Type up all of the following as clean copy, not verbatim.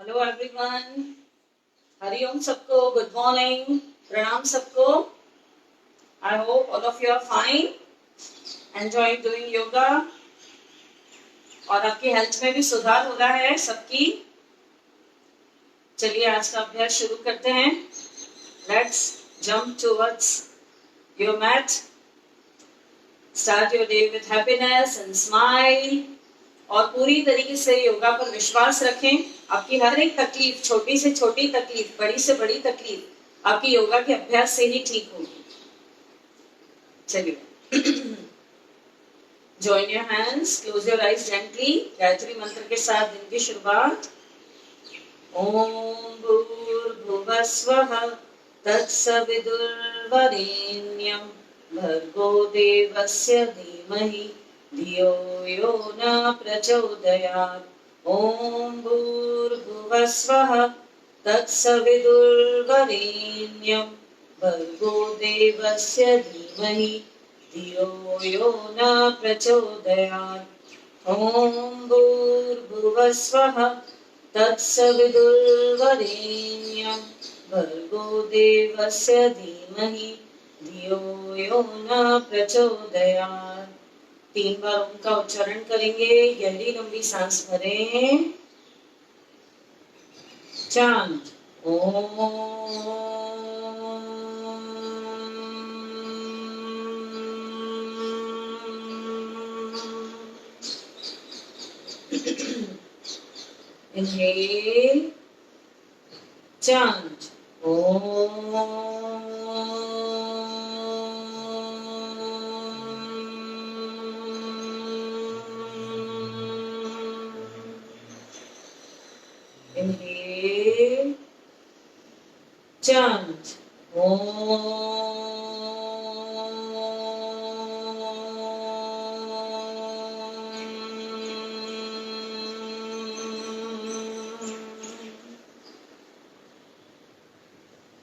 Hello everyone, Hariom सबको, good morning, प्रणाम सबको। I hope all of you are fine, enjoy doing yoga और आपकी हेल्थ में भी सुधार हो रहा है सबकी। चलिए आज का अभ्यास शुरू करते हैं। Let's jump towards your mat. Start your day with happiness and smile. और पूरी तरीके से योगा पर विश्वास रखें। आपकी हर एक तकलीफ, छोटी से छोटी तकलीफ, बड़ी से बड़ी तकलीफ आपकी योगा के अभ्यास से ही ठीक होगी। चलिए, join your hands, close your eyes gently. Gayatri मंत्र के साथ दिन की शुरुआत। ओम भूर्भुवस्वः तत्सवितुर्वरेण्यं भर्गो देवस्य धीमहि धियो यो न प्रचोदयात्। ओम भूर्भुवस्वः तत्सवितुर्वरेण्यं भर्गो देवस्य धीमहि धियो यो न प्रचोदयात्। ओम भूर्भुवस्वः तत्सवितुर्वरेण्यं भर्गो देवस्य धीमहि धियो यो न प्रचोदयात्। 3 बार ओम का उच्चारण करेंगे। गहरी लंबी सांस भरें। चांद Inhale, chant Inhale, chant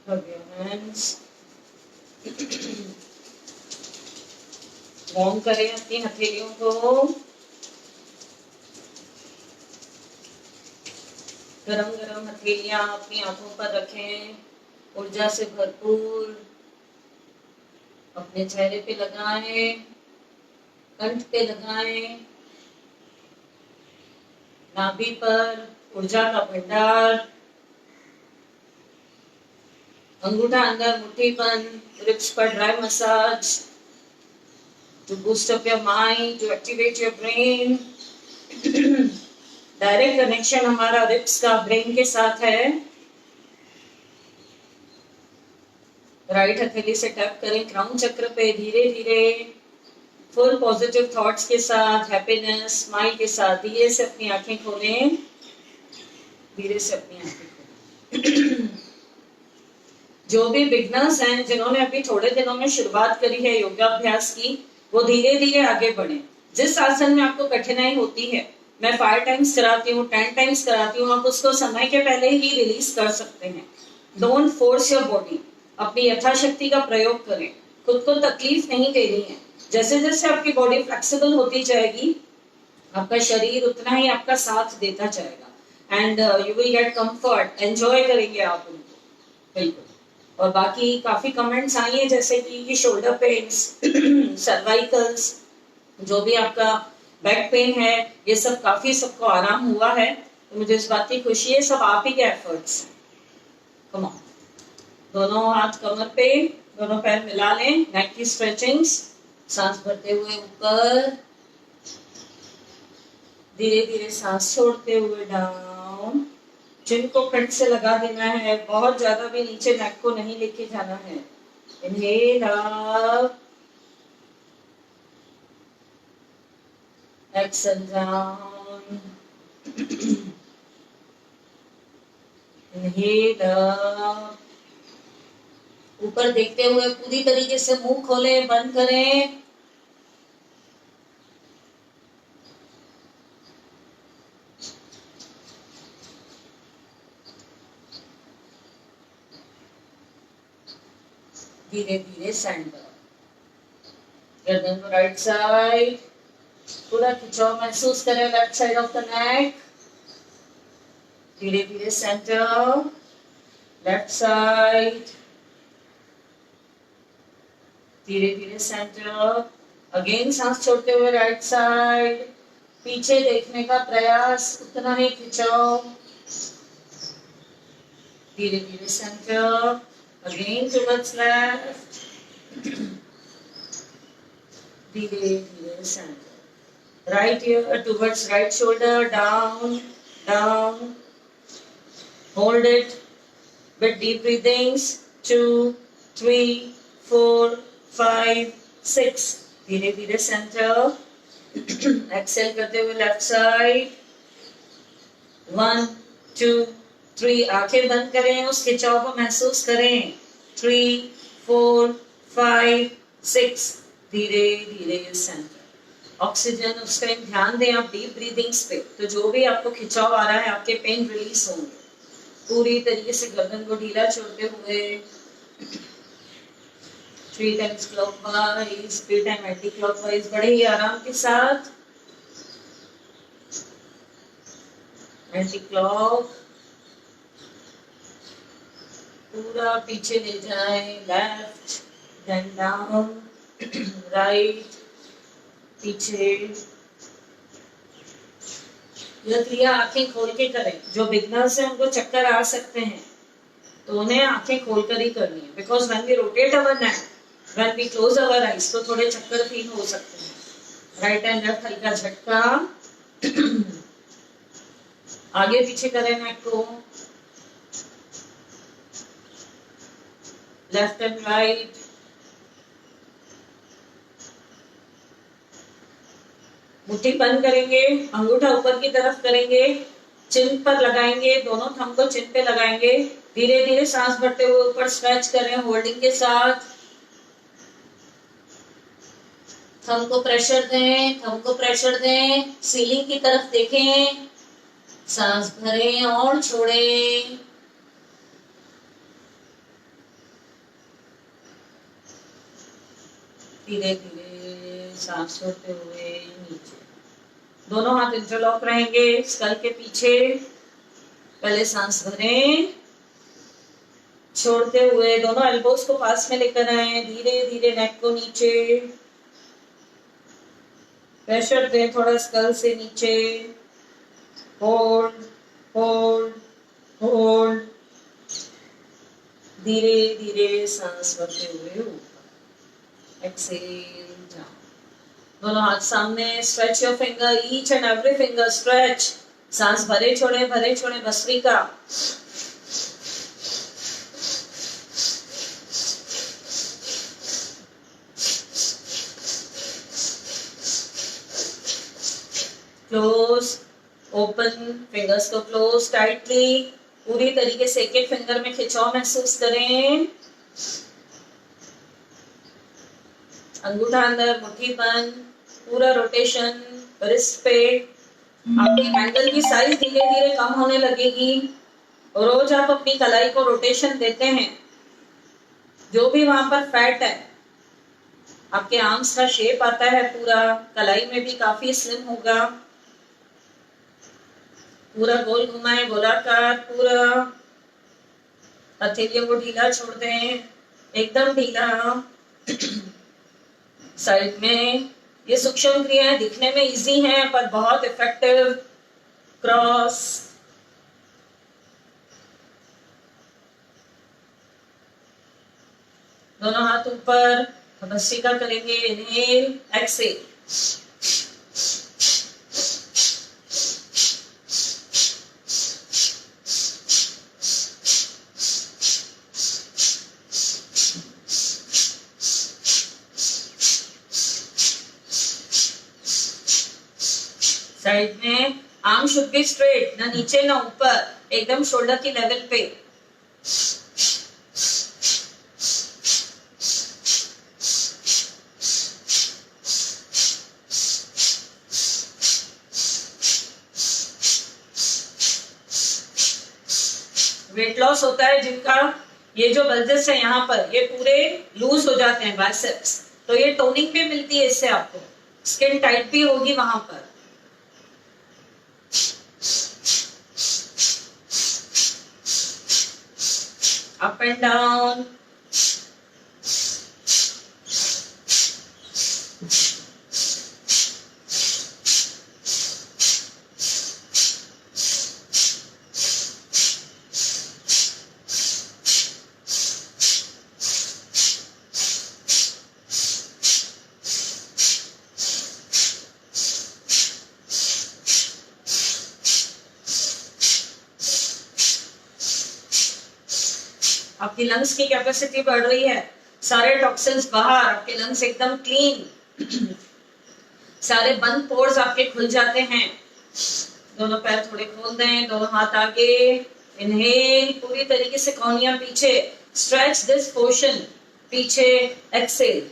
Rub your hands. Warm करें अपनी हथेलियों को। गरम गरम हथेलियां अपनी आंखों पर रखें। ऊर्जा से भरपूर अपने चेहरे पे लगाएं, कंठ पे लगाएं, नाभि पर ऊर्जा का भंडार। अंगूठा अंदर, मुट्ठी बंद, रिब्स पर dry massage to boost up your mind, to activate your brain. Direct connection हमारा रिब्स का ब्रेन के साथ है। राइट हथेली से टैप करें क्राउन चक्र पे धीरे धीरे, फुल पॉजिटिव थॉट्स के साथ, हैप्पीनेस स्माइल के साथ। धीरे से अपनी आंखें खोलें, धीरे से अपनी आंखें खोलें। जो भी बिगनर्स हैं, जिन्होंने अभी थोड़े दिनों में शुरुआत करी है योगाभ्यास की, वो धीरे धीरे आगे बढ़े। जिस आसन में आपको कठिनाई होती है, मैं 5 टाइम्स कराती हूँ, 10 टाइम्स कराती हूँ, आप उसको समय के पहले ही रिलीज कर सकते हैं। डोंट फोर्स योर बॉडी, अपनी यथाशक्ति का प्रयोग करें। खुद को तकलीफ नहीं देनी है। जैसे जैसे आपकी बॉडी फ्लेक्सिबल होती जाएगी, आपका शरीर उतना ही आपका साथ देता जाएगा and you will get comfort. Enjoy करेंगे आप उनको, बिल्कुल। और बाकी काफी कमेंट्स आई हैं, जैसे कि शोल्डर पेन्स, सर्वाइकल्स, जो भी आपका बैक पेन है, ये सब काफी सबको आराम हुआ है, तो मुझे इस बात की खुशी है। सब आप ही के एफर्ट्स हैं। कम ऑन, दोनों हाथ कमर पे, दोनों पैर मिला लें, नेक की स्ट्रेचिंग्स। सांस भरते हुए ऊपर, धीरे धीरे सांस छोड़ते हुए डाउन। चिन को फ्रंट से लगा देना है, बहुत ज्यादा भी नीचे नेक को नहीं लेके जाना है। Inhale up, exhale down, inhale up. ऊपर देखते हुए पूरी तरीके से मुंह खोलें, बंद करें। धीरे धीरे स्टैंड करो। गर्दन को राइट साइड, पूरा खिंचाव महसूस करें left side of the neck. धीरे धीरे सेंटर, लेफ्ट साइड, धीरे धीरे सेंटर, अगेन सांस छोड़ते हुए राइट साइड, पीछे देखने का प्रयास, उतना ही खिंचाओ, धीरे धीरे सेंटर, अगेन टुवर्ड्स लेफ्ट, धीरे धीरे centre, right year towards right shoulder, down down, hold it with deep breathings, 2 3 4 5 6, धीरे धीरे सेंटर, एक्सेल करते हुए लेफ्ट साइड, 1 2 3, आंखें बंद करें, उस खिंचाव को महसूस करें, 3 4 5 6, धीरे धीरे सेंटर, ऑक्सीजन उस टाइम ध्यान दें आप डीप ब्रीदिंग्स पे, तो जो भी आपको खिंचाव आ रहा है आपके पेन रिलीज होंगे, पूरी तरीके से गर्दन को ढीला छोड़ते हुए 3 times clockwise, 3 times anti clockwise, बड़े ही आराम के साथ एंटी क्लॉक, पूरा पीछे ले जाएं, लेफ्ट देन डाउन, राइट पीछे, यह क्रिया आंखें खोल के करें, जो बिगनर्स हैं उनको चक्कर आ सकते हैं तो उन्हें आंखें खोलकर ही करनी है, because when we rotate our neck, when we close our eyes, तो थोड़े चक्कर फील हो सकते हैं, राइट एंड लेफ्ट हल्का झटका, आगे पीछे करें नेक को, लेफ्ट एंड राइट, मुट्ठी बंद करेंगे, अंगूठा ऊपर की तरफ करेंगे, चिन पर लगाएंगे, दोनों थंब को चिन पे लगाएंगे, धीरे धीरे सांस भरते हुए ऊपर स्ट्रेच करें होल्डिंग के साथ, थंब को प्रेशर दें, थंब को प्रेशर दें, सीलिंग की तरफ देखें, सांस भरें और छोड़ें, धीरे धीरे सांस छोड़ते हुए नीचे, दोनों हाथ इंटरलॉक रहेंगे स्कल के पीछे, पहले सांस भरें, छोड़ते हुए दोनों एल्बोज को पास में लेकर आए, धीरे धीरे नेक को नीचे, प्रेशर दें थोड़ा स्कल से नीचे, होल्ड होल्ड होल्ड, धीरे धीरे सांस भरते हुए ऊपर, एक्सेल डाउन, दोनों हाथ सामने, stretch your finger, each and every finger stretch, सांस भरे छोड़े भस्त्रिका, क्लोज ओपन, फिंगर्स को क्लोज टाइटली, पूरी तरीके से एक एक फिंगर में खिंचाव महसूस करें, अंगूठा अंदर, मुट्ठी बंद, पूरा रोटेशन रिस्ट पे, आपकी एंगल की साइज धीरे धीरे कम होने लगेगी, रोज आप अपनी कलाई को रोटेशन देते हैं, जो भी वहां पर फैट है, आपके आर्म्स का शेप आता है, पूरा कलाई में भी काफी स्लिम होगा, पूरा गोल घुमाए, गोलाकार, पूरा हथेलियों को ढीला छोड़ दें, एकदम ढीला, साइड में, ये सूक्ष्म क्रियाएं दिखने में इजी हैं पर बहुत इफेक्टिव, क्रॉस, दोनों हाथ ऊपर, भस्त्रिका करेंगे, इनहेल एक्सेल, साइड में, आर्म शुड बी स्ट्रेट, ना नीचे ना ऊपर, एकदम शोल्डर की लेवल पे, वेट लॉस होता है जिनका, ये जो बल्जेस है यहाँ पर, ये पूरे लूज हो जाते हैं बाइसेप्स, तो ये टोनिंग भी मिलती है इससे, आपको स्किन टाइट भी होगी वहां पर, अप एंड डाउन, आपकी लंग्स की कैपेसिटी बढ़ रही है, सारे टॉक्सिन्स बाहर, आपके लंग्स एकदम क्लीन, सारे बंद पोर्स आपके खुल जाते हैं। दोनों पैर थोड़े खोल दें, दोनों हाथ आगे, इनहेल, पूरी तरीके से कोहनियां पीछे, स्ट्रेच दिस पोर्शन, पीछे, exhale.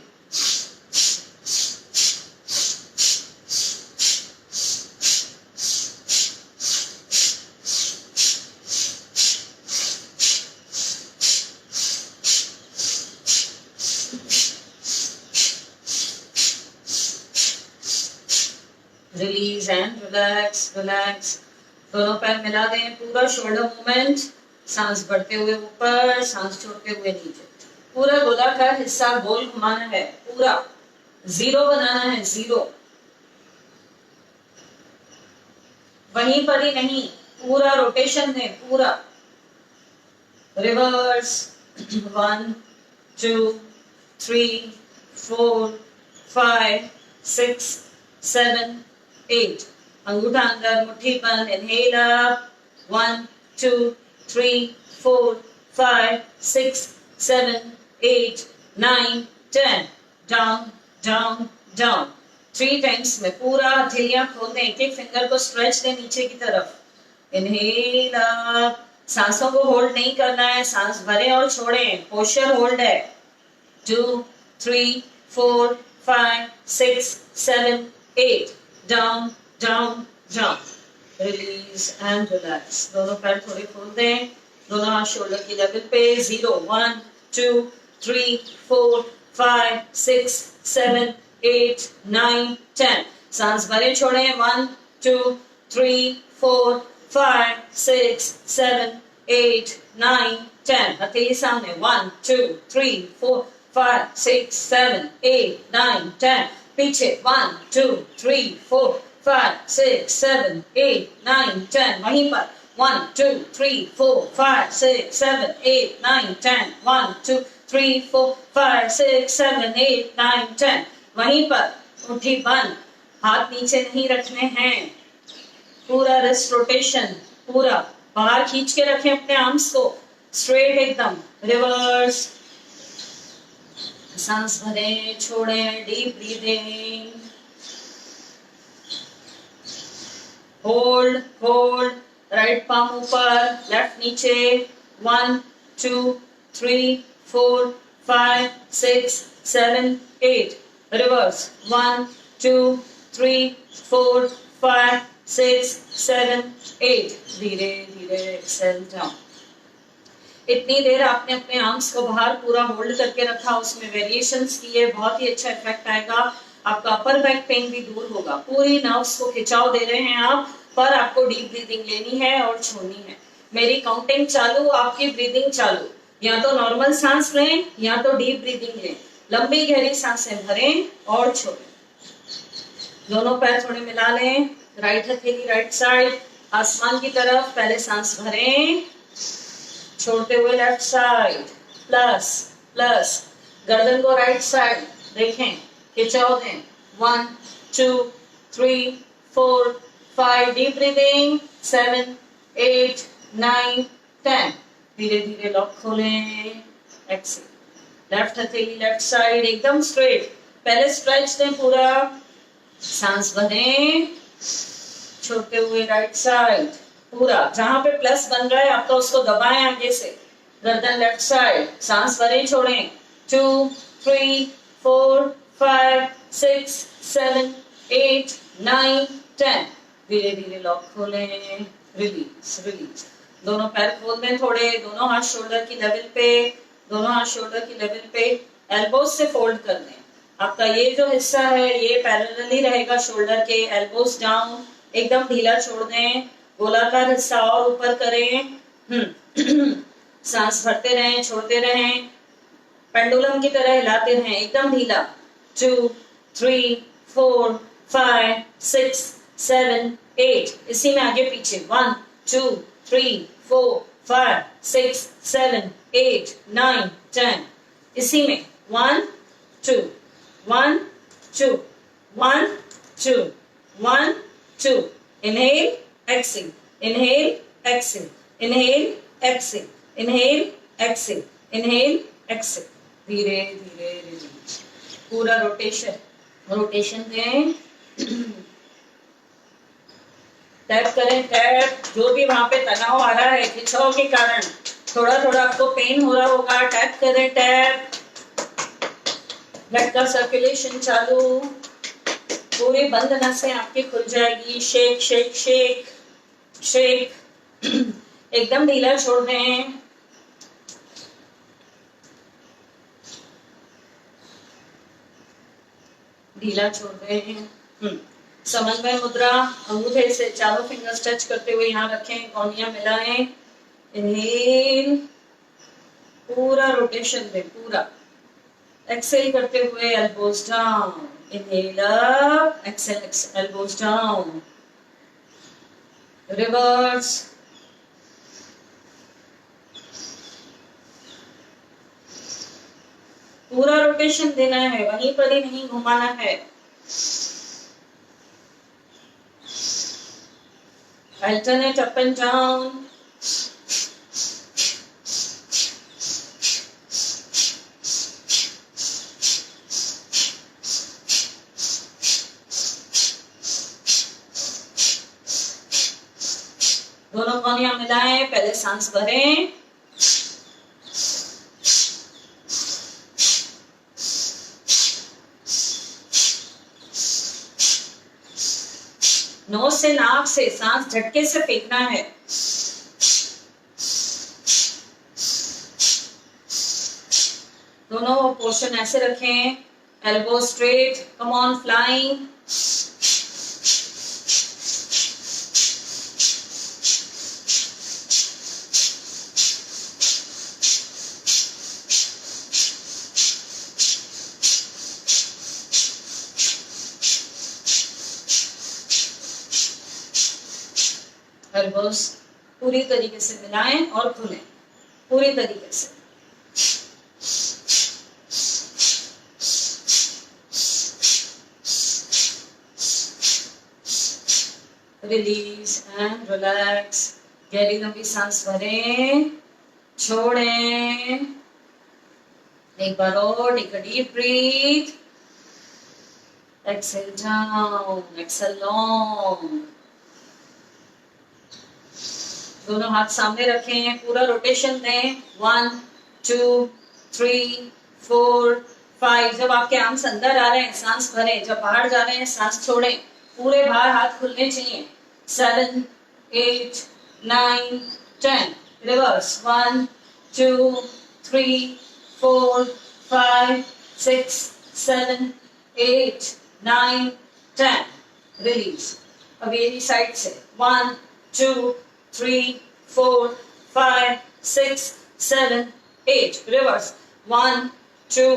Release and relax, relax. दोनों पैर मिला दें, पूरा शोल्डर मूवमेंट, सांस बढ़ते हुए ऊपर, सांस छोड़ते हुए नीचे, पूरा गोलाकार हिस्सा गोल घुमाना है, पूरा जीरो बनाना है, जीरो, वहीं पर ही नहीं, पूरा रोटेशन है, पूरा रिवर्स, 1 2 3 4 5 6 7 8, अंगूठा अंदर, मुट्ठी बंद, inhale up, 1 2 3 4 5 6 7 8 9 10, down down down, 3 times में पूरा हथेलियां खोल दें, एक एक फिंगर को स्ट्रेच दें नीचे की तरफ, इनहेल अप, सांसों को होल्ड नहीं करना है, सांस भरें और छोड़ें, पोस्चर होल्ड है, 2 3 4 5 6 7 8, down down down, release and relax। दोनों पैर थोड़े खोल दें, दोनों हाथ शोल्डर की लेवल पे, 0 1 2 3 4 5 6 7 8 9 10, सांस भरे छोड़ें, 1 2 3 4 5 6 7 8 9 10, हथेली सामने, 1 2 3 4 5 6 7 8 9 10, पीछे, 1 2 3 4 5 6 7 8 9 10, वहीं पर 1 2 3 4 5 6 7 8 9 10, 1 2 3 4 5 6 7 8 9 10, वहीं पर मुट्ठी बंद, हाथ नीचे नहीं रखने हैं, पूरा रिस्ट रोटेशन, पूरा बाहर खींच के रखें अपने आर्म्स को, स्ट्रेट एकदम, रिवर्स, सांस भरें, छोड़ें, deep breathing, hold hold, right palm ऊपर, लेफ्ट नीचे, 1 2 3 4 5 6 7 8, रिवर्स, 1 2 3 4 5 6 7 8, धीरे धीरे एक्सेल डाउन। इतनी देर आपने अपने आर्म्स को बाहर पूरा होल्ड करके रखा, उसमें वेरिएशंस किए, बहुत ही अच्छा इफेक्ट आएगा, आपका अपर बैक पेन भी दूर होगा, पूरी नर्व्स को खिंचाव दे रहे हैं आप, पर आपको डीप ब्रीदिंग लेनी है और छोड़नी है। मेरी काउंटिंग चालू, आपकी ब्रीदिंग चालू, या तो नॉर्मल सांस लें या तो डीप ब्रीदिंग लें, लंबी गहरी सांसें भरें और छोड़ें। दोनों पैर थोड़े मिला लें, राइट हथेली राइट साइड, आसमान की तरफ, पहले सांस भरें, छोड़ते हुए लेफ्ट साइड, प्लस प्लस, गर्दन को राइट साइड देखें, खिंचाव दें, 1 2 3 4 5, डीप ब्रीदिंग, 7 8 9 10, धीरे धीरे लॉक खोलें, एक्सेल, लेफ्ट हथेली लेफ्ट साइड एकदम स्ट्रेट, पहले स्ट्रेच दें पूरा, सांस भरें, छोड़ते हुए राइट साइड, पूरा जहां पे प्लस बन रहा है आपका उसको दबाएं आगे से, गर्दन लेफ्ट साइड, सांस भरें, छोड़ें, 2 3 4 5 6 7 8 9 10, धीरे धीरे लॉक खोलें, रिलीज रिलीज, दोनों पैर खोल दें थोड़े, दोनों हाथ शोल्डर की लेवल पे, दोनों हाथ शोल्डर की लेवल पे, एल्बोज से फोल्ड कर दें, आपका ये जो हिस्सा है ये पैरेलल ही रहेगा शोल्डर के, एल्बोज डाउन, एकदम ढीला छोड़ दें, गोलाकार हिस्सा और ऊपर करें, सांस भरते रहें, छोड़ते रहें, पेंडुलम की तरह हिलाते रहें, एकदम ढीला। 2 3 4 5 6 7 8, इसी में आगे पीछे 1 2 3 4 5 6 7 8 9 10, इसी में 1 2 1 2 1 2 1 2, inhale exhale, inhale exhale, inhale exhale, inhale exhale, inhale exhale, धीरे धीरे रिलीज। पूरा रोटेशन दें, टैप करें, टैप। जो भी वहां पे तनाव आ रहा है खिंचाव के कारण, थोड़ा थोड़ा आपको पेन हो रहा होगा, टैप करें, टैप। ब्लड का सर्कुलेशन चालू, पूरी बंद नसें आपकी खुल जाएगी। शेक शेक शेक शेक, एकदम ढीला छोड़ दें। ढीला छोड़ दें। समन्वय मुद्रा, अंगूठे से चारों फिंगर्स टच करते हुए यहाँ रखें, कौनियां मिलाएं। इनहेल, पूरा रोटेशन दें, पूरा। एक्सेल करते हुए elbows down, inhale up, exhale elbows down, reverse. पूरा रोटेशन देना है, वहीं पर ही नहीं घुमाना है। Alternate up and down. दोनों कोनियां मिलाएं, पहले सांस भरें, नोज से नाक से सांस झटके से फेंकना है। दोनों पोर्शन ऐसे रखें, elbow straight, come on flying. Elbows पूरी तरीके से मिलाएं और खुलें, पूरी तरीके से। Release and relax. गहरी लंबी सांस भरें, छोड़ें। एक बार और, take a deep breath, exhale down, exhale long. दोनों हाथ सामने रखें, पूरा रोटेशन दें। 1 2 3 4 5। जब आपके आर्म्स अंदर आ रहे हैं सांस भरें, जब बाहर जा रहे हैं सांस छोड़ें। पूरे बाहर हाथ खुलने चाहिए। 7 8 9 10, रिवर्स। 1 2 3 4 5 6 7 8 9 10, रिलीज। अब ये साइड से 1 2 3 4 5 6 7 8, reverse। 1 2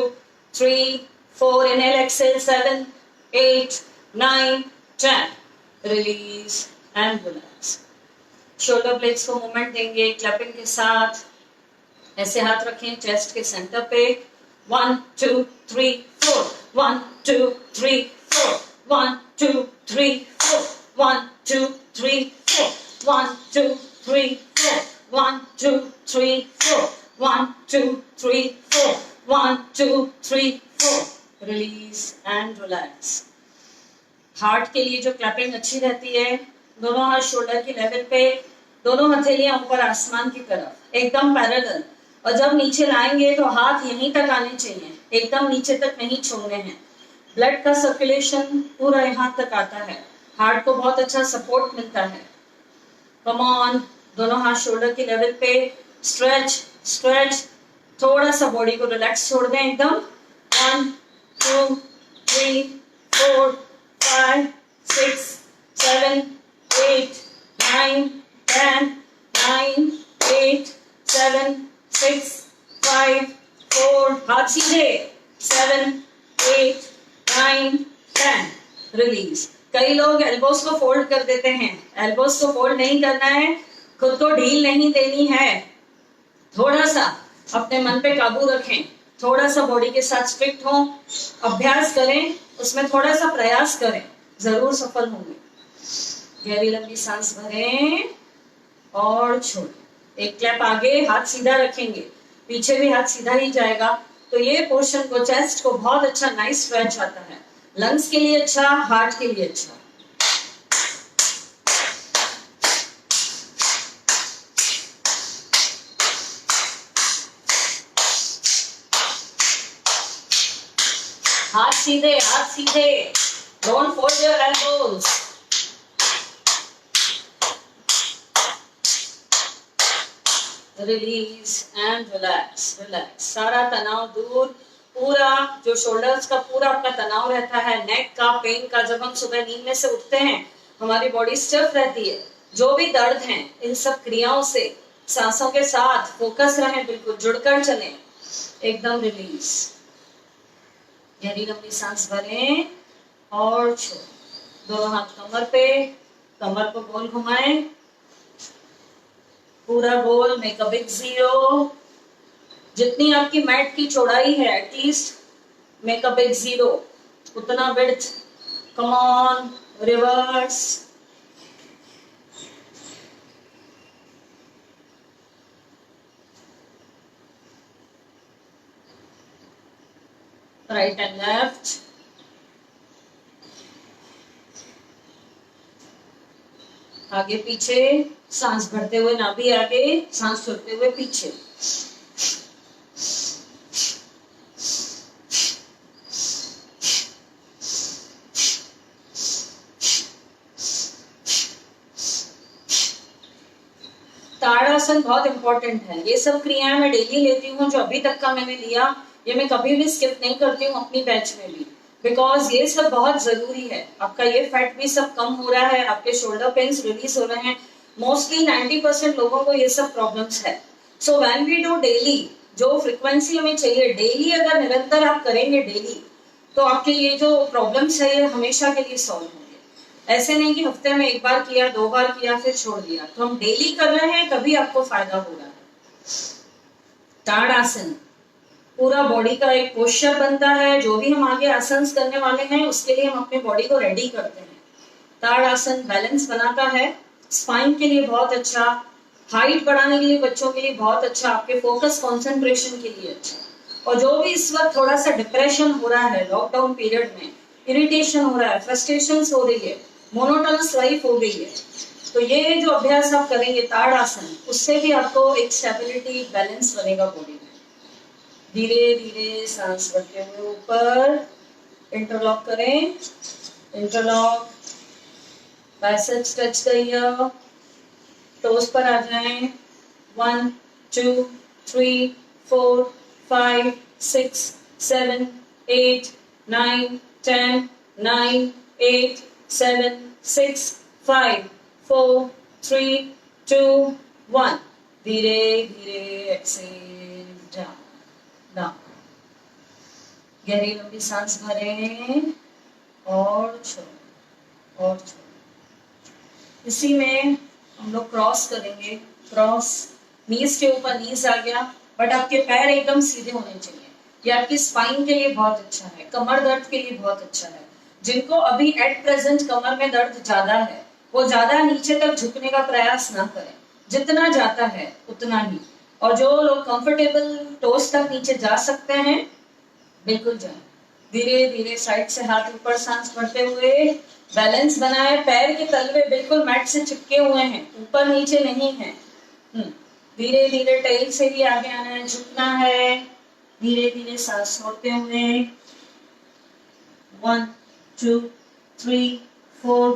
3 4, inhale exhale, 7 8 9 10, release and relax। Shoulder blades को मूवमेंट देंगे क्लैपिंग के साथ। ऐसे हाथ रखें चेस्ट के सेंटर पे। 1 2 3 4, 1 2 3 4, 1 2 3 4, 1 2 3 4, 1 2 3 4, 1 2 3 4, 1 2 3 4, 1 2 3 4, रिलीज एंड रिलैक्स। हार्ट के लिए जो क्लैपिंग अच्छी रहती है, दोनों हाथ शोल्डर की लेवल पे, दोनों हथेलियां ऊपर आसमान की तरफ, एकदम पैरेलल। और जब नीचे लाएंगे तो हाथ यहीं तक आने चाहिए, एकदम नीचे तक नहीं छोड़ने हैं। ब्लड का सर्कुलेशन पूरा यहाँ तक आता है, हार्ट को बहुत अच्छा सपोर्ट मिलता है। कम ऑन, दोनों हाथ शोल्डर की लेवल पे, स्ट्रेच स्ट्रेच। थोड़ा सा बॉडी को रिलैक्स छोड़ दें एकदम। 1 2 3 4 5 6 7 8 9 10, 9 8 7 कई लोग एल्बोस को फोल्ड कर देते हैं, एल्बोस को फोल्ड नहीं करना है, खुद को ढील नहीं देनी है। थोड़ा सा अपने मन पे काबू रखें, थोड़ा सा बॉडी के साथ स्ट्रिक्ट हो, अभ्यास करें, उसमें थोड़ा सा प्रयास करें, जरूर सफल होंगे। गहरी लंबी सांस भरें और छोड़ें। एक क्लैप आगे, हाथ सीधा रखेंगे, पीछे भी हाथ सीधा ही जाएगा। तो ये पोर्शन को, चेस्ट को बहुत अच्छा नाइस स्ट्रेच आता है, लंग्स के लिए अच्छा, हार्ट के लिए अच्छा। हाथ सीधे, हाथ सीधे, don't fold your elbows. Release and relax, relax, सारा तनाव दूर। पूरा जो शोल्डर्स का पूरा आपका तनाव रहता है, नेक का, पेन का, जब हम सुबह नींद में से उठते हैं हमारी बॉडी स्टिफ रहती है, जो भी दर्द है इन सब क्रियाओं से सांसों के साथ फोकस रहें, बिल्कुल जुड़कर चलें, एकदम रिलीज। गहरी लंबी सांस भरें और छोड़ें। दोनों हाथ कमर पे, कमर को गोल घुमाएं, पूरा गोल, मेक अ बिग जीरो। जितनी आपकी मैट की चौड़ाई है, at least make a big zero, उतना width. Come on, reverse. Right and left. आगे पीछे, सांस भरते हुए नाभि आगे, सांस छोड़ते हुए पीछे। ताड़ासन बहुत इंपॉर्टेंट है। ये सब क्रियाएं मैं डेली लेती हूँ, जो अभी तक का मैंने लिया, ये मैं कभी भी स्किप नहीं करती हूँ अपनी बैच में भी, बिकॉज ये सब बहुत जरूरी है। आपका ये फैट भी सब कम हो रहा है, आपके शोल्डर पेन्स रिलीज हो रहे हैं। मोस्टली 90% लोगों को ये सब प्रॉब्लम्स है। So when we do daily, जो फ्रिक्वेंसी हमें चाहिए डेली, अगर निरंतर आप करेंगे डेली, तो आपके ये जो प्रॉब्लम्स है ये हमेशा के लिए सॉल्व होंगे। ऐसे नहीं कि हफ्ते में एक बार किया, 2 बार किया, फिर छोड़ दिया। तो हम डेली कर रहे हैं, तभी आपको फायदा हो रहा है। ताड़ासन पूरा बॉडी का एक पोस्चर बनता है। जो भी हम आगे आसन करने वाले हैं उसके लिए हम अपने बॉडी को रेडी करते हैं। ताड़ासन बैलेंस बनाता है, स्पाइन के लिए बहुत अच्छा, हाइट बढ़ाने के लिए बच्चों के लिए बहुत अच्छा, आपके फोकस कंसंट्रेशन के लिए अच्छा। और जो भी इस वक्त थोड़ा सा डिप्रेशन हो रहा है लॉकडाउन पीरियड में, इरिटेशन हो रहा है, फ्रस्ट्रेशन हो रही है, मोनोटोनस लाइफ हो गई है, तो ये जो अभ्यास आप करेंगे ताड़ासन, उससे भी आपको एक स्टेबिलिटी, बैलेंस बनेगा बॉडी में। धीरे धीरे सांस भरते हुए ऊपर, इंटरलॉक करें, इंटरलॉक, बाइसेप्स टच करिए, टोस पर आ जाएं। 1 2 3 4 5 6 7 8 9 10 9 8 7 6 5 4 3 2 1। धीरे धीरे एक्सेल डाउन डाउन। गहरी लंबी सांस भरें और छोड़ें और छोड़ें। इसी में हम लोग क्रॉस करेंगे। क्रॉस, नीज के ऊपर नीज आ गया, बट आपके पैर एकदम सीधे होने चाहिए। ये आपकी स्पाइन के लिए बहुत अच्छा है, कमर दर्द के लिए बहुत अच्छा है। जिनको अभी एट प्रेजेंट कमर में दर्द ज्यादा है, वो ज्यादा नीचे तक झुकने का प्रयास ना करें, जितना जाता है उतना ही। और जो लोग कंफर्टेबल टोस तक नीचे जा सकते हैं, बिल्कुल जाए। धीरे धीरे साइड से हाथ ऊपर, सांस भरते हुए बैलेंस बनाए। पैर के तलवे बिल्कुल मैट से चिपके हुए हैं, ऊपर नीचे नहीं है। धीरे धीरे टेल से ही आगे आना है, झुकना है। धीरे धीरे सांस छोड़ते हुए 1 2 3 4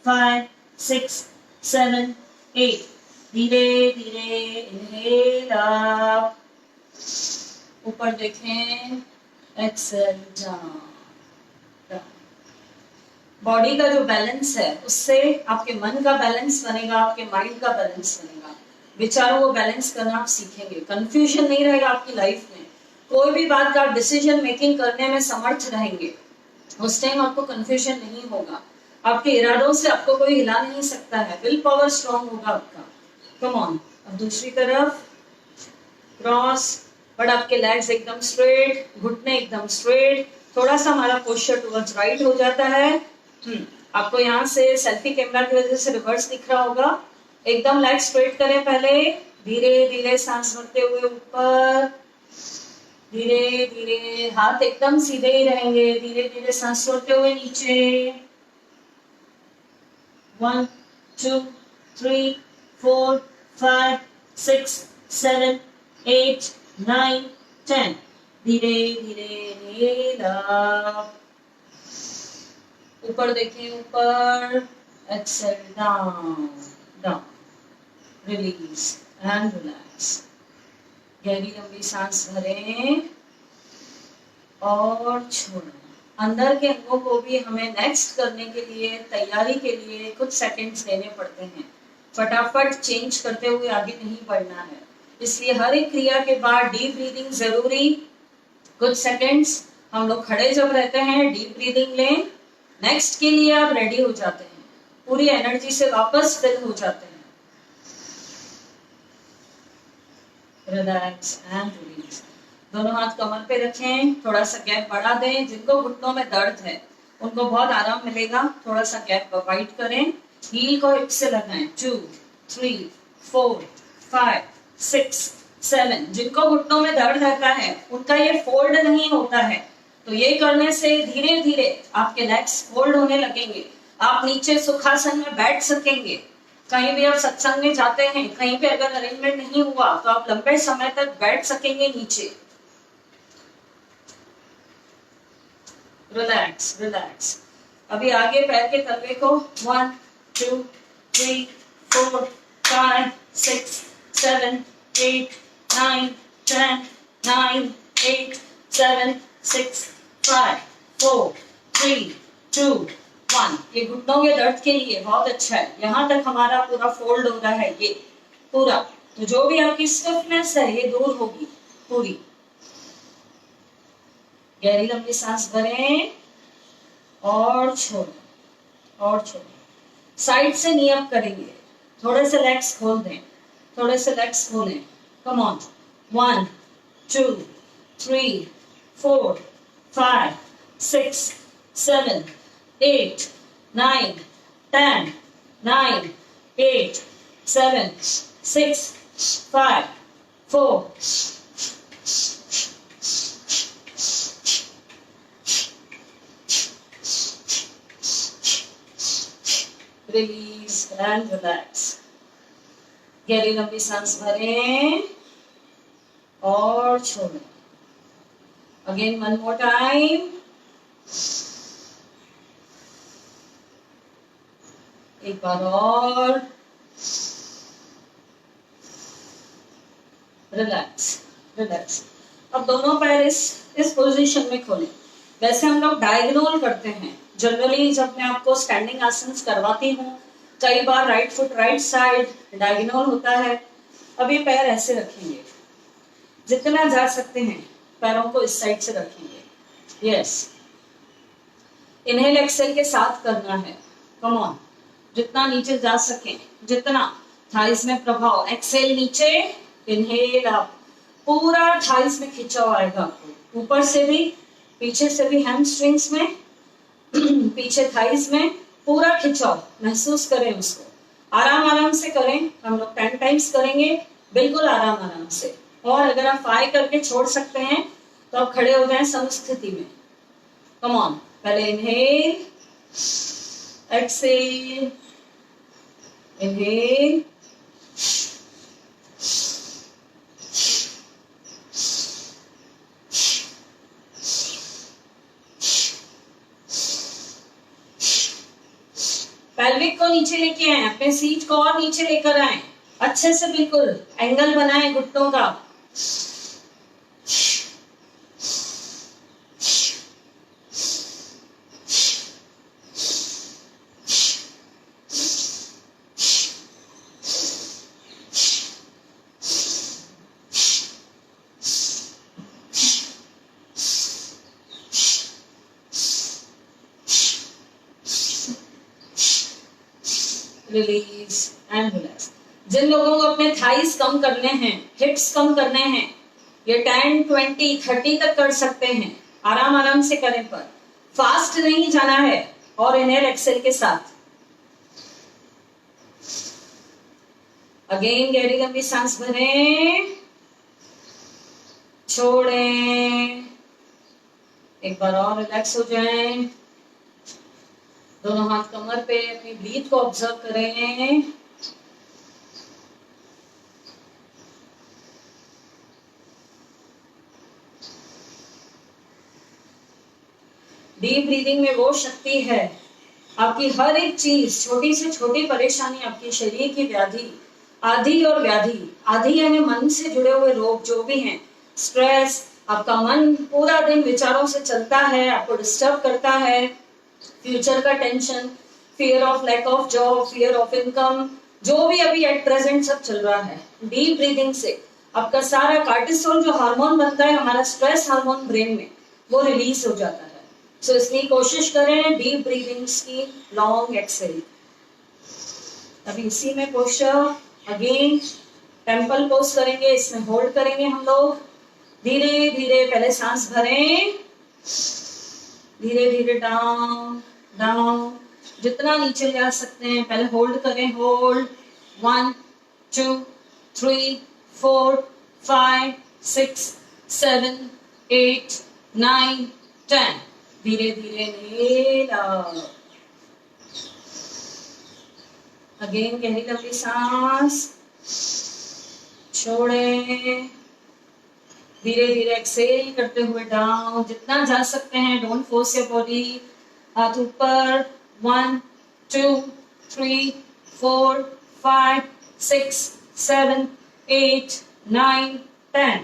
5 6 7 8। धीरे धीरे इनहेल अप, ऊपर देखें, एक्सेल डाउन। बॉडी का जो बैलेंस है उससे आपके मन का बैलेंस बनेगा, आपके माइंड का बैलेंस बनेगा। विचारों को बैलेंस करना आप सीखेंगे, कंफ्यूजन नहीं रहेगा आपकी लाइफ में। कोई भी बात का आप डिसीजन मेकिंग करने में समर्थ रहेंगे, उस टाइम आपको कंफ्यूजन नहीं होगा। आपके इरादों से आपको कोई हिला नहीं सकता है, विल पावर स्ट्रांग होगा आपका। Come on. अब दूसरी तरफ क्रॉस, बट आपके लेग्स एकदम स्ट्रेट, घुटने एकदम स्ट्रेट, थोड़ा सा हमारा पोस्चर टुवर्ड्स राइट हो जाता है। आपको यहाँ से सेल्फी कैमरा की वजह से रिवर्स दिख रहा होगा। एकदम लेग स्ट्रेट करें पहले, धीरे धीरे सांस भरते हुए ऊपर, धीरे धीरे हाथ एकदम सीधे ही रहेंगे, धीरे धीरे सांस छोड़ते हुए नीचे। 1 2 3 4 5 6 7 8 9 10, धीरे धीरे नील अप, ऊपर देखिए, ऊपर, exhale down down, release and relax. गहरी लंबी सांस भरें और छोड़ें। अंदर के अंगों को भी हमें नेक्स्ट करने के लिए, तैयारी के लिए कुछ सेकंड्स देने पड़ते हैं। फटाफट चेंज करते हुए आगे नहीं बढ़ना है, इसलिए हर एक क्रिया के बाद डीप ब्रीदिंग जरूरी। कुछ सेकंड्स हम लोग खड़े जब रहते हैं, डीप ब्रीदिंग लें, नेक्स्ट के लिए आप रेडी हो जाते हैं, पूरी एनर्जी से वापस फिल हो जाते हैं। Relax and release. दोनों हाथ कमर पे रखें, थोड़ा सा गैप बढ़ा दें। जिनको घुटनों में दर्द है उनको बहुत आराम मिलेगा, थोड़ा सा गैप प्रोवाइड करें। हील को हिप से लगाएं। 2 3 4 5 6 7। जिनको घुटनों में दर्द रहता है उनका ये फोल्ड नहीं होता है, तो ये करने से धीरे धीरे आपके लेग्स फोल्ड होने लगेंगे। आप नीचे सुखासन में बैठ सकेंगे। कहीं भी आप सत्संग में जाते हैं, कहीं पे अगर अरेंजमेंट नहीं हुआ तो आप लंबे समय तक बैठ सकेंगे नीचे। Relax relax. अभी आगे पैर के तलवे को 1 2 3 4 5 6 7 8 9 10 9 8 7 6 5 4 3 2 1। ये घुटनों के दर्द के लिए बहुत अच्छा है। यहाँ तक हमारा पूरा फोल्ड हो रहा है, ये पूरा, तो जो भी आपकी स्टिफनेस है ये दूर होगी पूरी। गहरी लंबी सांस भरें और छोड़ें और छोड़ें। साइड से नी अप करेंगे, थोड़े से लेग्स खोल दें, थोड़े से लेग्स खोलें। Come on. 1 2 3 4 5 6 7 8 9 10 9 8 7 6 5 4 release and relax. गहरी लंबी सांस भरें और छोड़ें। Again one more time. एक बार और। Relax relax. अब दोनों पैर इस पोजीशन में खोलें। वैसे हम लोग डायगोनल करते हैं जनरली, जब मैं आपको स्टैंडिंग आसन करवाती हूँ, कई बार right foot right side diagonal होता है। अभी पैर ऐसे रखेंगे, जितना जा सकते हैं पैरों को इस साइड से रखेंगे। यस, इनहेल एक्सेल के साथ करना है। कम ऑन, जितना नीचे जा सके, जितना थाइस में प्रभाव। एक्सेल नीचे, इनहेल अप, पूरा थाइस में खिंचाव आएगा आपको, ऊपर से भी पीछे से भी, हैमस्ट्रिंग्स में पीछे थाइस में पूरा खिंचाव महसूस करें उसको। आराम आराम से करें, हम लोग 10 टाइम्स करेंगे, बिल्कुल आराम आराम से। और अगर आप 5 करके छोड़ सकते हैं तो आप खड़े हो जाएं समस्थिति में। कम ऑन, पहले इनहेल, एक्सेल, इनहेल, पेल्विक को नीचे लेके आए, अपने सीट को और नीचे लेकर आए, अच्छे से बिल्कुल एंगल बनाए घुटनों का। Release and relax. जिन लोगों को अपने थाइस कम करने हैं, हिप्स कम करने हैं, ये 10, 20, 30 तक कर सकते हैं, आराम आराम से करें, पर फास्ट नहीं जाना है। और इनहेल एक्सेल के साथ अगेन गहरी लंबी सांस भरें, छोड़ें, एक बार और रिलैक्स हो जाएं, दोनों हाथ कमर पे, अपनी ब्रीथ को ऑब्जर्व करें। डीप ब्रीदिंग में वो शक्ति है, आपकी हर एक चीज, छोटी से छोटी परेशानी, आपकी शरीर की व्याधि, आदि और व्याधि, आदि यानी मन से जुड़े हुए रोग जो भी हैं, स्ट्रेस, आपका मन पूरा दिन विचारों से चलता है, आपको डिस्टर्ब करता है, फ्यूचर का tension, fear of lack of job, fear of income, जो भी अभी एट प्रेजेंट सब चल रहा है, डीप ब्रीदिंग से आपका सारा कार्टिसोल जो हार्मोन बनता है, हमारा स्ट्रेस हार्मोन ब्रेन में, वो रिलीज हो जाता है। सो इसलिए कोशिश करें डीप ब्रीदिंग्स की, लॉन्ग एक्सेल। अभी इसी में पोस्चर अगेन टेम्पल पोज करेंगे, इसमें होल्ड करेंगे हम लोग। धीरे धीरे पहले सांस भरें, धीरे धीरे डाउन डाउन, जितना नीचे ले आ सकते हैं पहले होल्ड करें, होल्ड 1 2 3 4 5 6 7 8 9 10, धीरे धीरे inhale out, अगेन गहरी लंबी सांस, छोड़ें, धीरे धीरे एक्सेल करते हुए डाउन, जितना जा सकते हैं, डोंट फोर्स योर बॉडी, हाथ ऊपर, 1 2 3 4 5 6 7 8 9 10,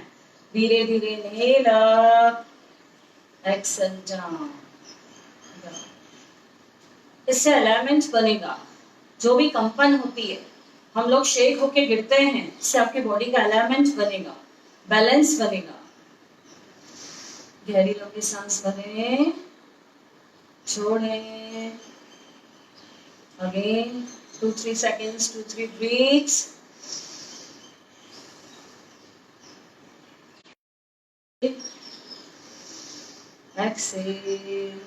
धीरे धीरे इनहेल अप, एक्सेल डाउन। इससे अलाइनमेंट बनेगा, जो भी कंपन होती है, हम लोग शेक होके गिरते हैं, इससे आपकी बॉडी का अलाइनमेंट बनेगा, बैलेंस बनेगा। गहरी लंबी सांस भरें, छोड़ें, again 2-3 seconds, 2-3 breaths, exhale,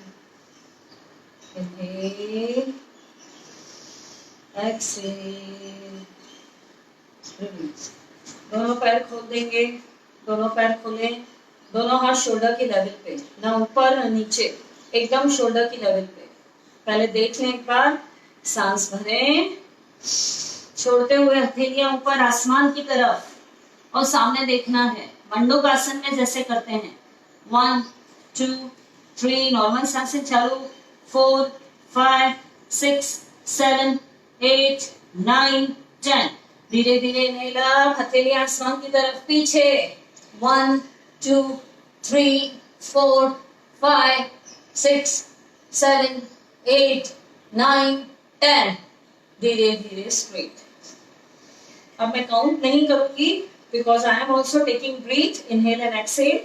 inhale, exhale, release। दोनों पैर खोल देंगे, दोनों पैर खोलें, दोनों हाथ शोल्डर की लेवल पे, ना ऊपर ना नीचे, एकदम शोल्डर की लेवल पे। पहले देख लें एक बार, सांस भरें, छोड़ते हुए हथेलियां ऊपर आसमान की तरफ और सामने देखना है, मंडूकासन में जैसे करते हैं। 1 2 3, नॉर्मल सांसें चालू, 4 5 6 7 8 9 10, धीरे धीरे इनहेल अप, हथेलियां आसमान की तरफ, पीछे 1 2 3 4 5 6 7 8 9 10, धीरे धीरे स्ट्रेट। अब मैं काउंट नहीं करूंगी because I am also taking breath, inhale and exhale.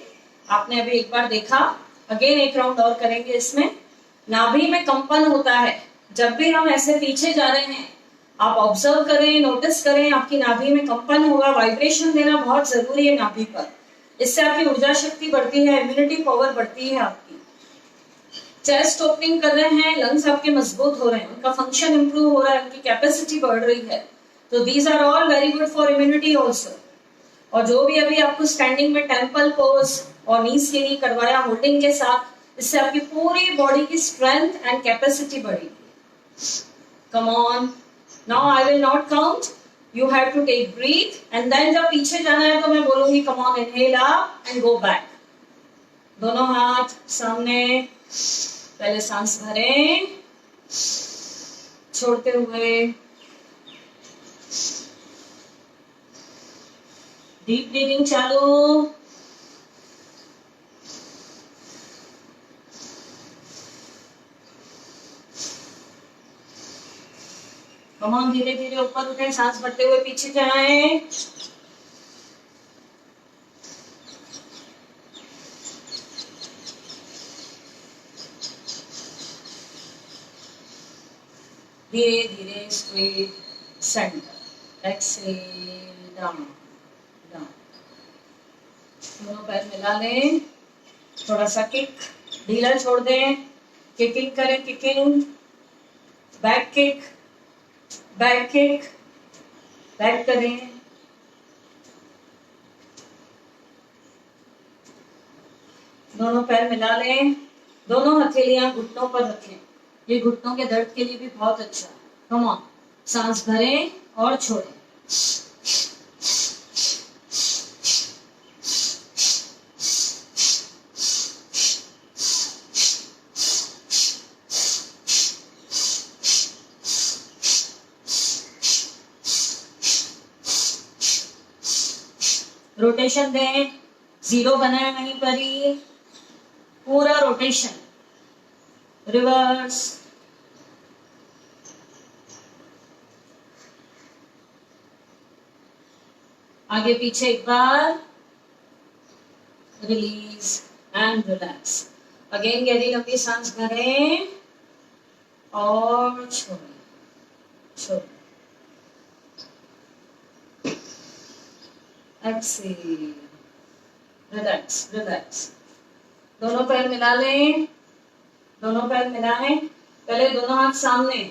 आपने अभी एक बार देखा, अगेन एक राउंड और करेंगे। इसमें नाभि में कंपन होता है, जब भी हम ऐसे पीछे जा रहे हैं, आप ऑब्जर्व करें, नोटिस करें, आपकी नाभि में कंपन होगा। वाइब्रेशन देना बहुत जरूरी है नाभि पर, इससे आपकी ऊर्जा शक्ति बढ़ती है, इम्यूनिटी पावर बढ़ती है आपकी। चेस्ट ओपनिंग कर रहे हैं, लंग्स आपके मजबूत हो रहे हैं, उनका फंक्शन इंप्रूव हो रहा है, उनकी कैपेसिटी बढ़ रही है, तो these are all very good for immunity also. और जो भी अभी आपको स्टैंडिंग में टेम्पल पोज और नीज के लिए करवाया होल्डिंग के साथ, इससे आपकी पूरी बॉडी की स्ट्रेंथ एंड कैपेसिटी बढ़ेगी। Come on, now I will not count, you have to take breath and then जब पीछे जाना है तो मैं बोलूंगी come on, inhale up and go back. दोनों हाथ सामने, पहले सांस भरें, छोड़ते हुए डीप ब्रीदिंग चालू, कमान धीरे धीरे ऊपर उठे, सांस भरते हुए पीछे जाएं, धीरे धीरे straight centre, exhale down down, दोनों पैर मिला लें, थोड़ा सा किक, ढीला छोड़ दें, किकिंग करें, kicking, back kick, back kick, back करें, दोनों पैर मिला लें, दोनों हथेलियां घुटनों पर रखें, ये घुटनों के दर्द के लिए भी बहुत अच्छा है। कम ऑन, सांस भरें और छोड़ें। रोटेशन दें, जीरो बनाए वहीं पर ही, पूरा रोटेशन, रिवर्स, आगे पीछे एक बार, रिलीज एंड रिलैक्स। अगेन गहरी लंबी सांस भरें और छोड़ें, छोड़ें, एक्सेल, रिलैक्स, रिलैक्स, दोनों पैर मिला लें, दोनों पैर मिलाएं, पहले दोनों हाथ सामने,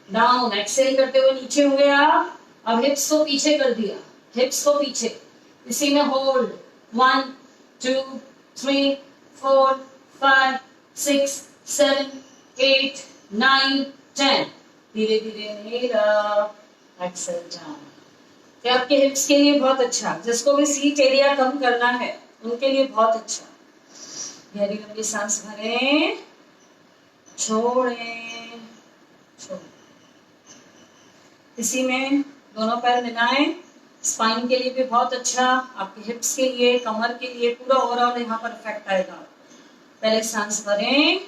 डाउन, एक्सेल करते हुए नीचे हुए आप, अब हिप्स को पीछे कर दिया, हिप्स को पीछे, इसी में होल्ड, 1 2 3 4 5 6 7 8 9 10, धीरे धीरे इनहेल अप, एक्सेल डाउन। ये आपके हिप्स के लिए बहुत अच्छा, जिसको भी सीट एरिया कम करना है उनके लिए बहुत अच्छा। गहरी लंबी सांस भरें, छोड़ें, छोड़ें, इसी में दोनों पैर मिलाएं, स्पाइन के लिए भी बहुत अच्छा, आपके हिप्स के लिए, कमर के लिए, पूरा ओवरऑल यहाँ पर इफेक्ट आएगा। पहले सांस भरें,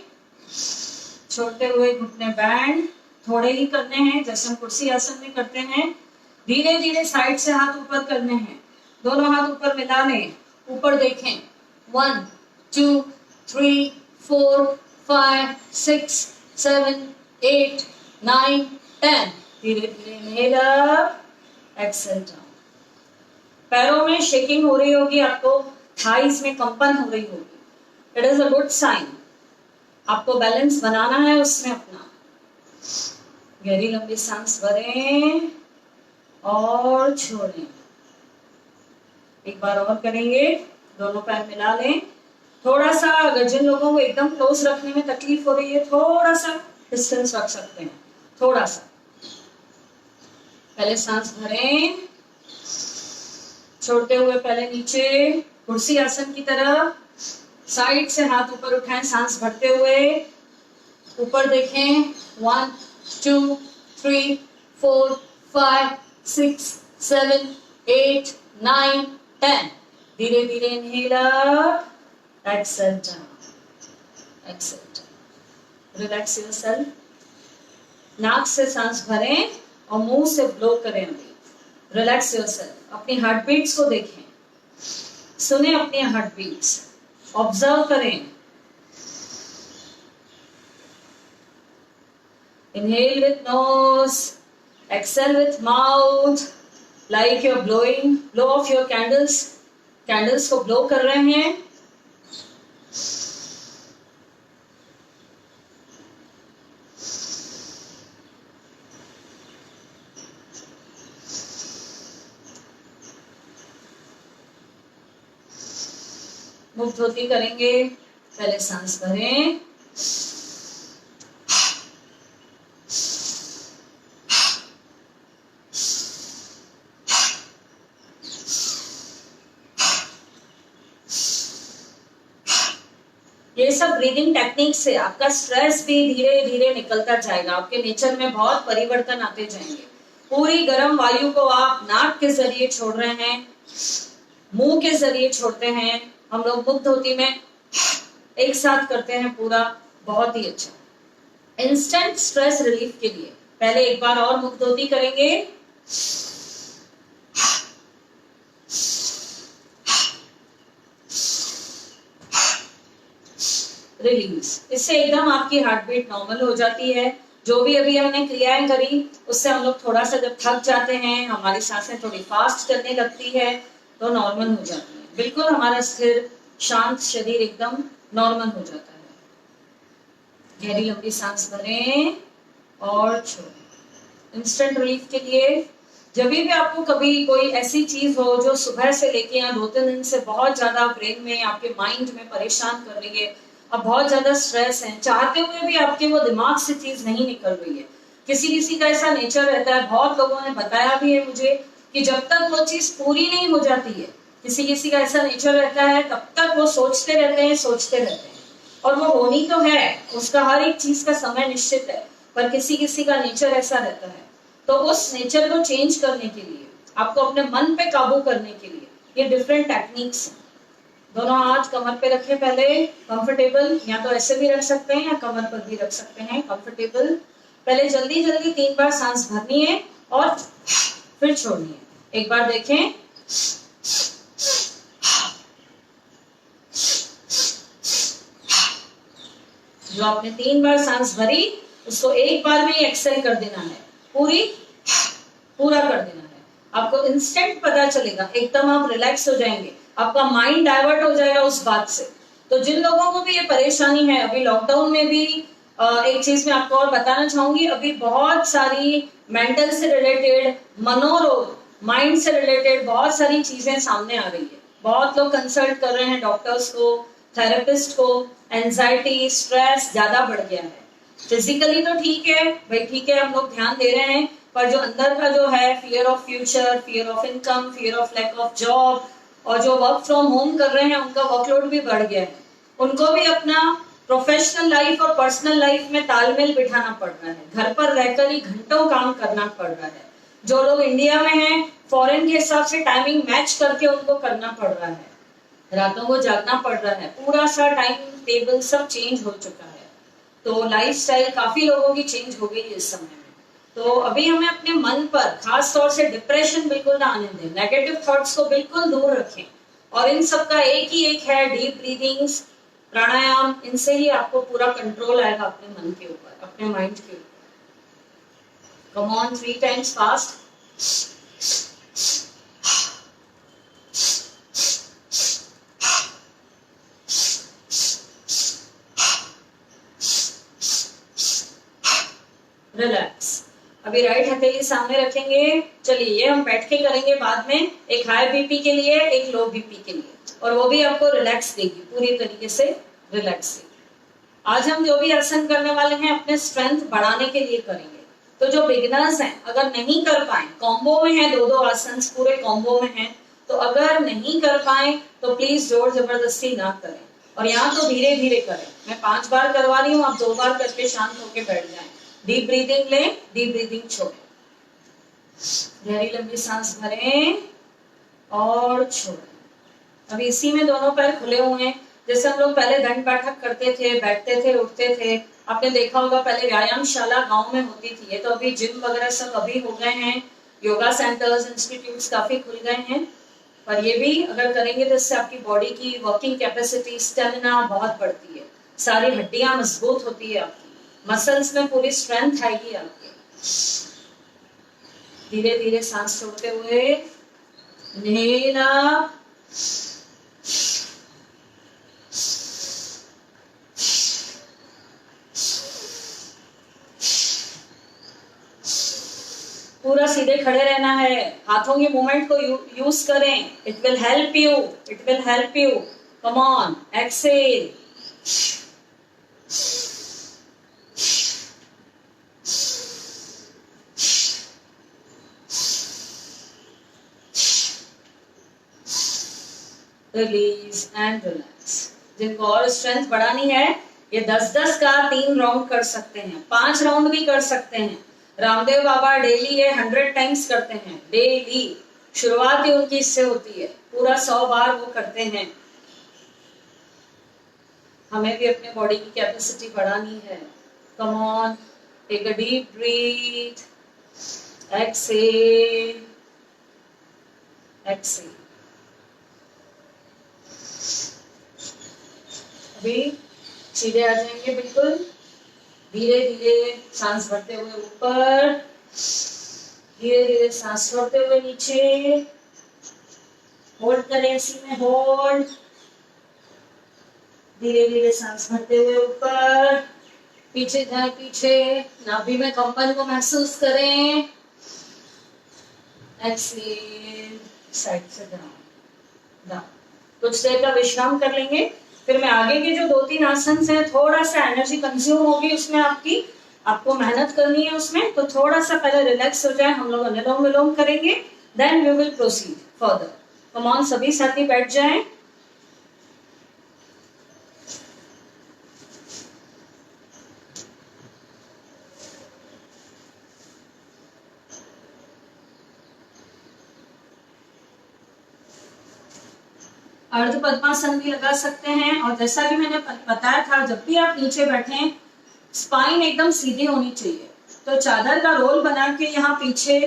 छोड़ते हुए घुटने बैंड, थोड़े ही करने हैं जैसे हम कुर्सी आसन में करते हैं, धीरे धीरे साइड से हाथ ऊपर करने हैं, दोनों हाथ ऊपर मिला लें, ऊपर देखें, 1 2 3 4 5 6 7 8 9 10, धीरे धीरे इनहेल अप, एक्सेल डाउन। पैरों में शेकिंग हो रही होगी, आपको थाइस में कंपन हो रही होगी, it is a good sign, आपको बैलेंस बनाना है उसमें अपना। गहरी लंबी सांस भरें और छोड़ें, एक बार और करेंगे, दोनों पैर मिला लें, थोड़ा सा अगर जिन लोगों को एकदम क्लोज रखने में तकलीफ हो रही है, थोड़ा सा डिस्टेंस रख सकते हैं, थोड़ा सा। पहले सांस भरें, छोड़ते हुए पहले नीचे कुर्सी आसन की तरह, साइड से हाथ ऊपर उठाएं, सांस भरते हुए ऊपर देखें, 1 2 3 4 5 6 7 8 9 10, धीरे धीरे inhale up, Excel down, exhale down, relax yourself, नाक से सांस भरें और मुंह से ब्लो करें। अभी रिलैक्स योरसेल्फ, अपनी हार्ट बीट्स को देखें, सुने अपनी हार्ट बीट्स, ऑब्जर्व करें। Inhale with nose, exhale with mouth, like you're blowing, blow off your candles, candles को ब्लो कर रहे हैं। मुख धोती करेंगे, पहले सांस भरें, ये सब ब्रीदिंग टेक्निक से आपका स्ट्रेस भी धीरे धीरे निकलता जाएगा, आपके नेचर में बहुत परिवर्तन आते जाएंगे। पूरी गर्म वायु को आप नाक के जरिए छोड़ रहे हैं, मुंह के जरिए छोड़ते हैं, हम लोग मुख धोती में एक साथ करते हैं पूरा, बहुत ही अच्छा इंस्टेंट स्ट्रेस रिलीफ के लिए। पहले एक बार और मुख धोती करेंगे, रिलीज, इससे एकदम आपकी हार्ट बीट नॉर्मल हो जाती है, जो भी अभी हमने क्रियाएं करी उससे हम लोग थोड़ा सा जब थक जाते हैं, हमारी सांसें थोड़ी फास्ट चलने लगती है तो नॉर्मल हो जाती है, बिल्कुल हमारा स्थिर शांत शरीर एकदम नॉर्मल हो जाता है। गहरी लंबी सांस भरें और छोड़ें। इंस्टेंट रिलीफ के लिए जब भी आपको कभी कोई ऐसी चीज हो जो सुबह से लेके या 2-3 दिन से बहुत ज्यादा ब्रेन में, आपके माइंड में परेशान कर रही है, अब बहुत ज्यादा स्ट्रेस है, चाहते हुए भी आपके वो दिमाग से चीज नहीं निकल रही है, किसी किसी का ऐसा नेचर रहता है, बहुत लोगों ने बताया भी है मुझे कि जब तक वो चीज पूरी नहीं हो जाती है, किसी किसी का ऐसा नेचर रहता है, तब तक वो सोचते रहते हैं, सोचते रहते हैं, और वो होनी तो है, उसका हर एक चीज का समय निश्चित है, पर किसी किसी का नेचर ऐसा रहता है। तो उस नेचर को चेंज करने के लिए, आपको अपने मन पे काबू करने के लिए ये डिफरेंट टेक्निक्स हैं। दोनों हाथ कमर पे रखें पहले, कंफर्टेबल, या तो ऐसे भी रख सकते हैं या कमर पर भी रख सकते हैं, कंफर्टेबल। पहले जल्दी जल्दी 3 बार सांस भरनी है और फिर छोड़नी है। एक बार देखें, जो आपने 3 बार सांस भरी उसको एक बार में ही एक्सेल कर देना है, पूरा कर देना है। आपको इंस्टेंट पता चलेगा, एकदम आप रिलैक्स हो जाएंगे, आपका माइंड डाइवर्ट हो जाएगा उस बात से। तो जिन लोगों को भी ये परेशानी है, अभी लॉकडाउन में भी एक चीज मैं आपको और बताना चाहूंगी, अभी बहुत सारी मेंटल से रिलेटेड, मनोरोग, माइंड से रिलेटेड बहुत सारी चीजें सामने आ रही है। बहुत लोग कंसल्ट कर रहे हैं डॉक्टर्स को, थेरेपिस्ट को, एंजाइटी, स्ट्रेस ज्यादा बढ़ गया है। फिजिकली तो ठीक है भाई, ठीक है, हम लोग ध्यान दे रहे हैं, पर जो अंदर का जो है, fear of future, fear of income, fear of lack of job, और जो वर्क फ्रॉम होम कर रहे हैं उनका वर्कलोड भी बढ़ गया है, उनको भी अपना प्रोफेशनल लाइफ और पर्सनल लाइफ में तालमेल बिठाना पड़ रहा है, घर पर रहकर ही घंटों काम करना पड़ रहा है। जो लोग इंडिया में हैं, फॉरेन के हिसाब से टाइमिंग मैच करके उनको करना पड़ रहा है, रातों को जागना पड़ रहा है, पूरा सा टाइम टेबल सब चेंज हो चुका है। तो लाइफस्टाइल काफी लोगों की चेंज हो गई है इस समय में। तो अभी हमें अपने मन पर, खास तौर से डिप्रेशन बिल्कुल ना आने दें, नेगेटिव थॉट्स को बिल्कुल दूर रखें, और इन सब का एक ही एक है, डीप ब्रीदिंग्स, प्राणायाम, इनसे ही आपको पूरा कंट्रोल आएगा अपने मन के ऊपर, अपने माइंड के ऊपर। Come on, 3 times fast. Relax. अभी राइट हथेली सामने रखेंगे, चलिए ये हम बैठ के करेंगे बाद में, एक हाई बीपी के लिए, एक लो बीपी के लिए, और वो भी आपको रिलैक्स देगी, पूरी तरीके से रिलैक्स देगी। आज हम जो भी आसन करने वाले हैं अपने स्ट्रेंथ बढ़ाने के लिए करेंगे। तो जो बिगिनर्स हैं, अगर नहीं कर पाए, कॉम्बो में है, 2-2 आसन पूरे कॉम्बो में हैं, तो अगर नहीं कर पाए तो प्लीज जोर जबरदस्ती ना करें, और यहाँ तो धीरे धीरे करें। मैं 5 बार करवा रही हूँ, आप 2 बार करके शांत होके बैठ जाएं। डीप ब्रीदिंग लें, डीप ब्रीदिंग छोड़ें, गहरी लंबी सांस भरें और छोड़ें। अभी इसी में दोनों पैर खुले हुए हैं, जैसे हम लोग पहले दंड बैठक करते थे, बैठते थे, उठते थे, आपने देखा होगा पहले व्यायामशाला गांव में होती थी, ये तो अभी जिम वगैरह सब अभी हो गए हैं, योगा सेंटर्स, इंस्टीट्यूट्स काफी खुल गए हैं, पर ये भी अगर करेंगे तो इससे आपकी बॉडी की वर्किंग कैपेसिटी, स्टेमिना बहुत बढ़ती है, सारी हड्डियां मजबूत होती है, आपकी मसल्स में पूरी स्ट्रेंथ आएगी आपके। धीरे धीरे सांस छोड़ते हुए इनहेल अप, पूरा सीधे खड़े रहना है, हाथों की मूवमेंट को यूज करें, it will help you, it will help you. Come on, exhale, release and relax. जिनको और स्ट्रेंथ बढ़ानी है, ये 10-10 का 3 राउंड कर सकते हैं, 5 राउंड भी कर सकते हैं। रामदेव बाबा डेली ये 100 टाइम्स करते हैं, डेली। शुरुआत ही उनकी इससे होती है, पूरा 100 बार वो करते हैं। हमें भी अपने बॉडी की कैपेसिटी बढ़ानी है। Come on, take a deep breath, exhale, exhale. अभी सीधे आ जाएंगे बिल्कुल, धीरे धीरे सांस भरते हुए ऊपर, धीरे धीरे सांस छोड़ते हुए नीचे, होल्ड करें, इसी में होल्ड, धीरे धीरे सांस भरते हुए ऊपर, पीछे जाए, पीछे, नाभि में कंपन को महसूस करें, एक्सहेल, साइड से डाउन। कुछ देर का विश्राम कर लेंगे, फिर मैं आगे के जो 2-3 आसन हैं, थोड़ा सा एनर्जी कंज्यूम होगी उसमें, आपको मेहनत करनी है उसमें, तो थोड़ा सा पहले रिलैक्स हो जाए, हम लोग अनुलोम विलोम करेंगे, then we will proceed further. Come on, सभी साथी बैठ जाएं। अर्ध पद्मासन भी लगा सकते हैं, और जैसा कि मैंने बताया था, जब भी आप नीचे बैठे स्पाइन एकदम सीधी होनी चाहिए, तो चादर का रोल बना के यहाँ पीछे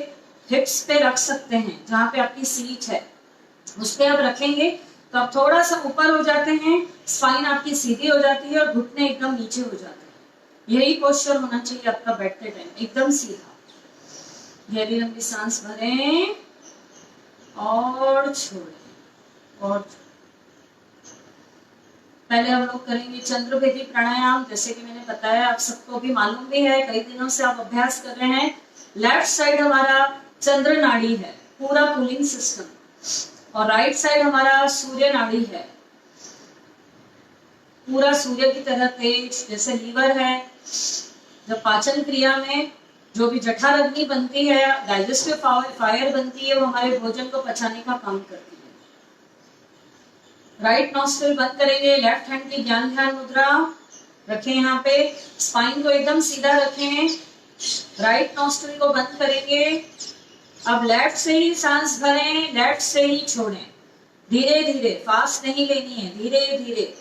हिप्स पे रख सकते हैं, जहाँ पे आपकी सीट है उस पे आप रखेंगे तो आप थोड़ा सा ऊपर हो जाते हैं, स्पाइन आपकी सीधी हो जाती है और घुटने एकदम नीचे हो जाते हैं। यही पोस्चर होना चाहिए आपका बैठते टाइम, एकदम सीधा। गहरी लंबी सांस भरें और छोड़ें, और पहले हम लोग करेंगे चंद्रभेदी प्राणायाम। जैसे कि मैंने बताया, आप सबको भी मालूम भी है, कई दिनों से आप अभ्यास कर रहे हैं। लेफ्ट साइड हमारा चंद्र नाड़ी है, पूरा कूलिंग सिस्टम, और राइट साइड हमारा सूर्य नाड़ी है, पूरा सूर्य की तरह तेज। जैसे लीवर है, जब पाचन क्रिया में जो भी जठर अग्नि बनती है, डाइजेस्टिव फायर बनती है, वो हमारे भोजन को पचाने का काम करती है। राइट नॉस्ट्रिल बंद करेंगे, लेफ्ट हैंड की ज्ञान ध्यान मुद्रा रखें, यहाँ पे स्पाइन को एकदम सीधा रखें, राइट नॉस्ट्रिल को बंद करेंगे। अब लेफ्ट से ही सांस भरें, लेफ्ट से ही छोड़ें, धीरे धीरे, फास्ट नहीं लेनी है, धीरे धीरे।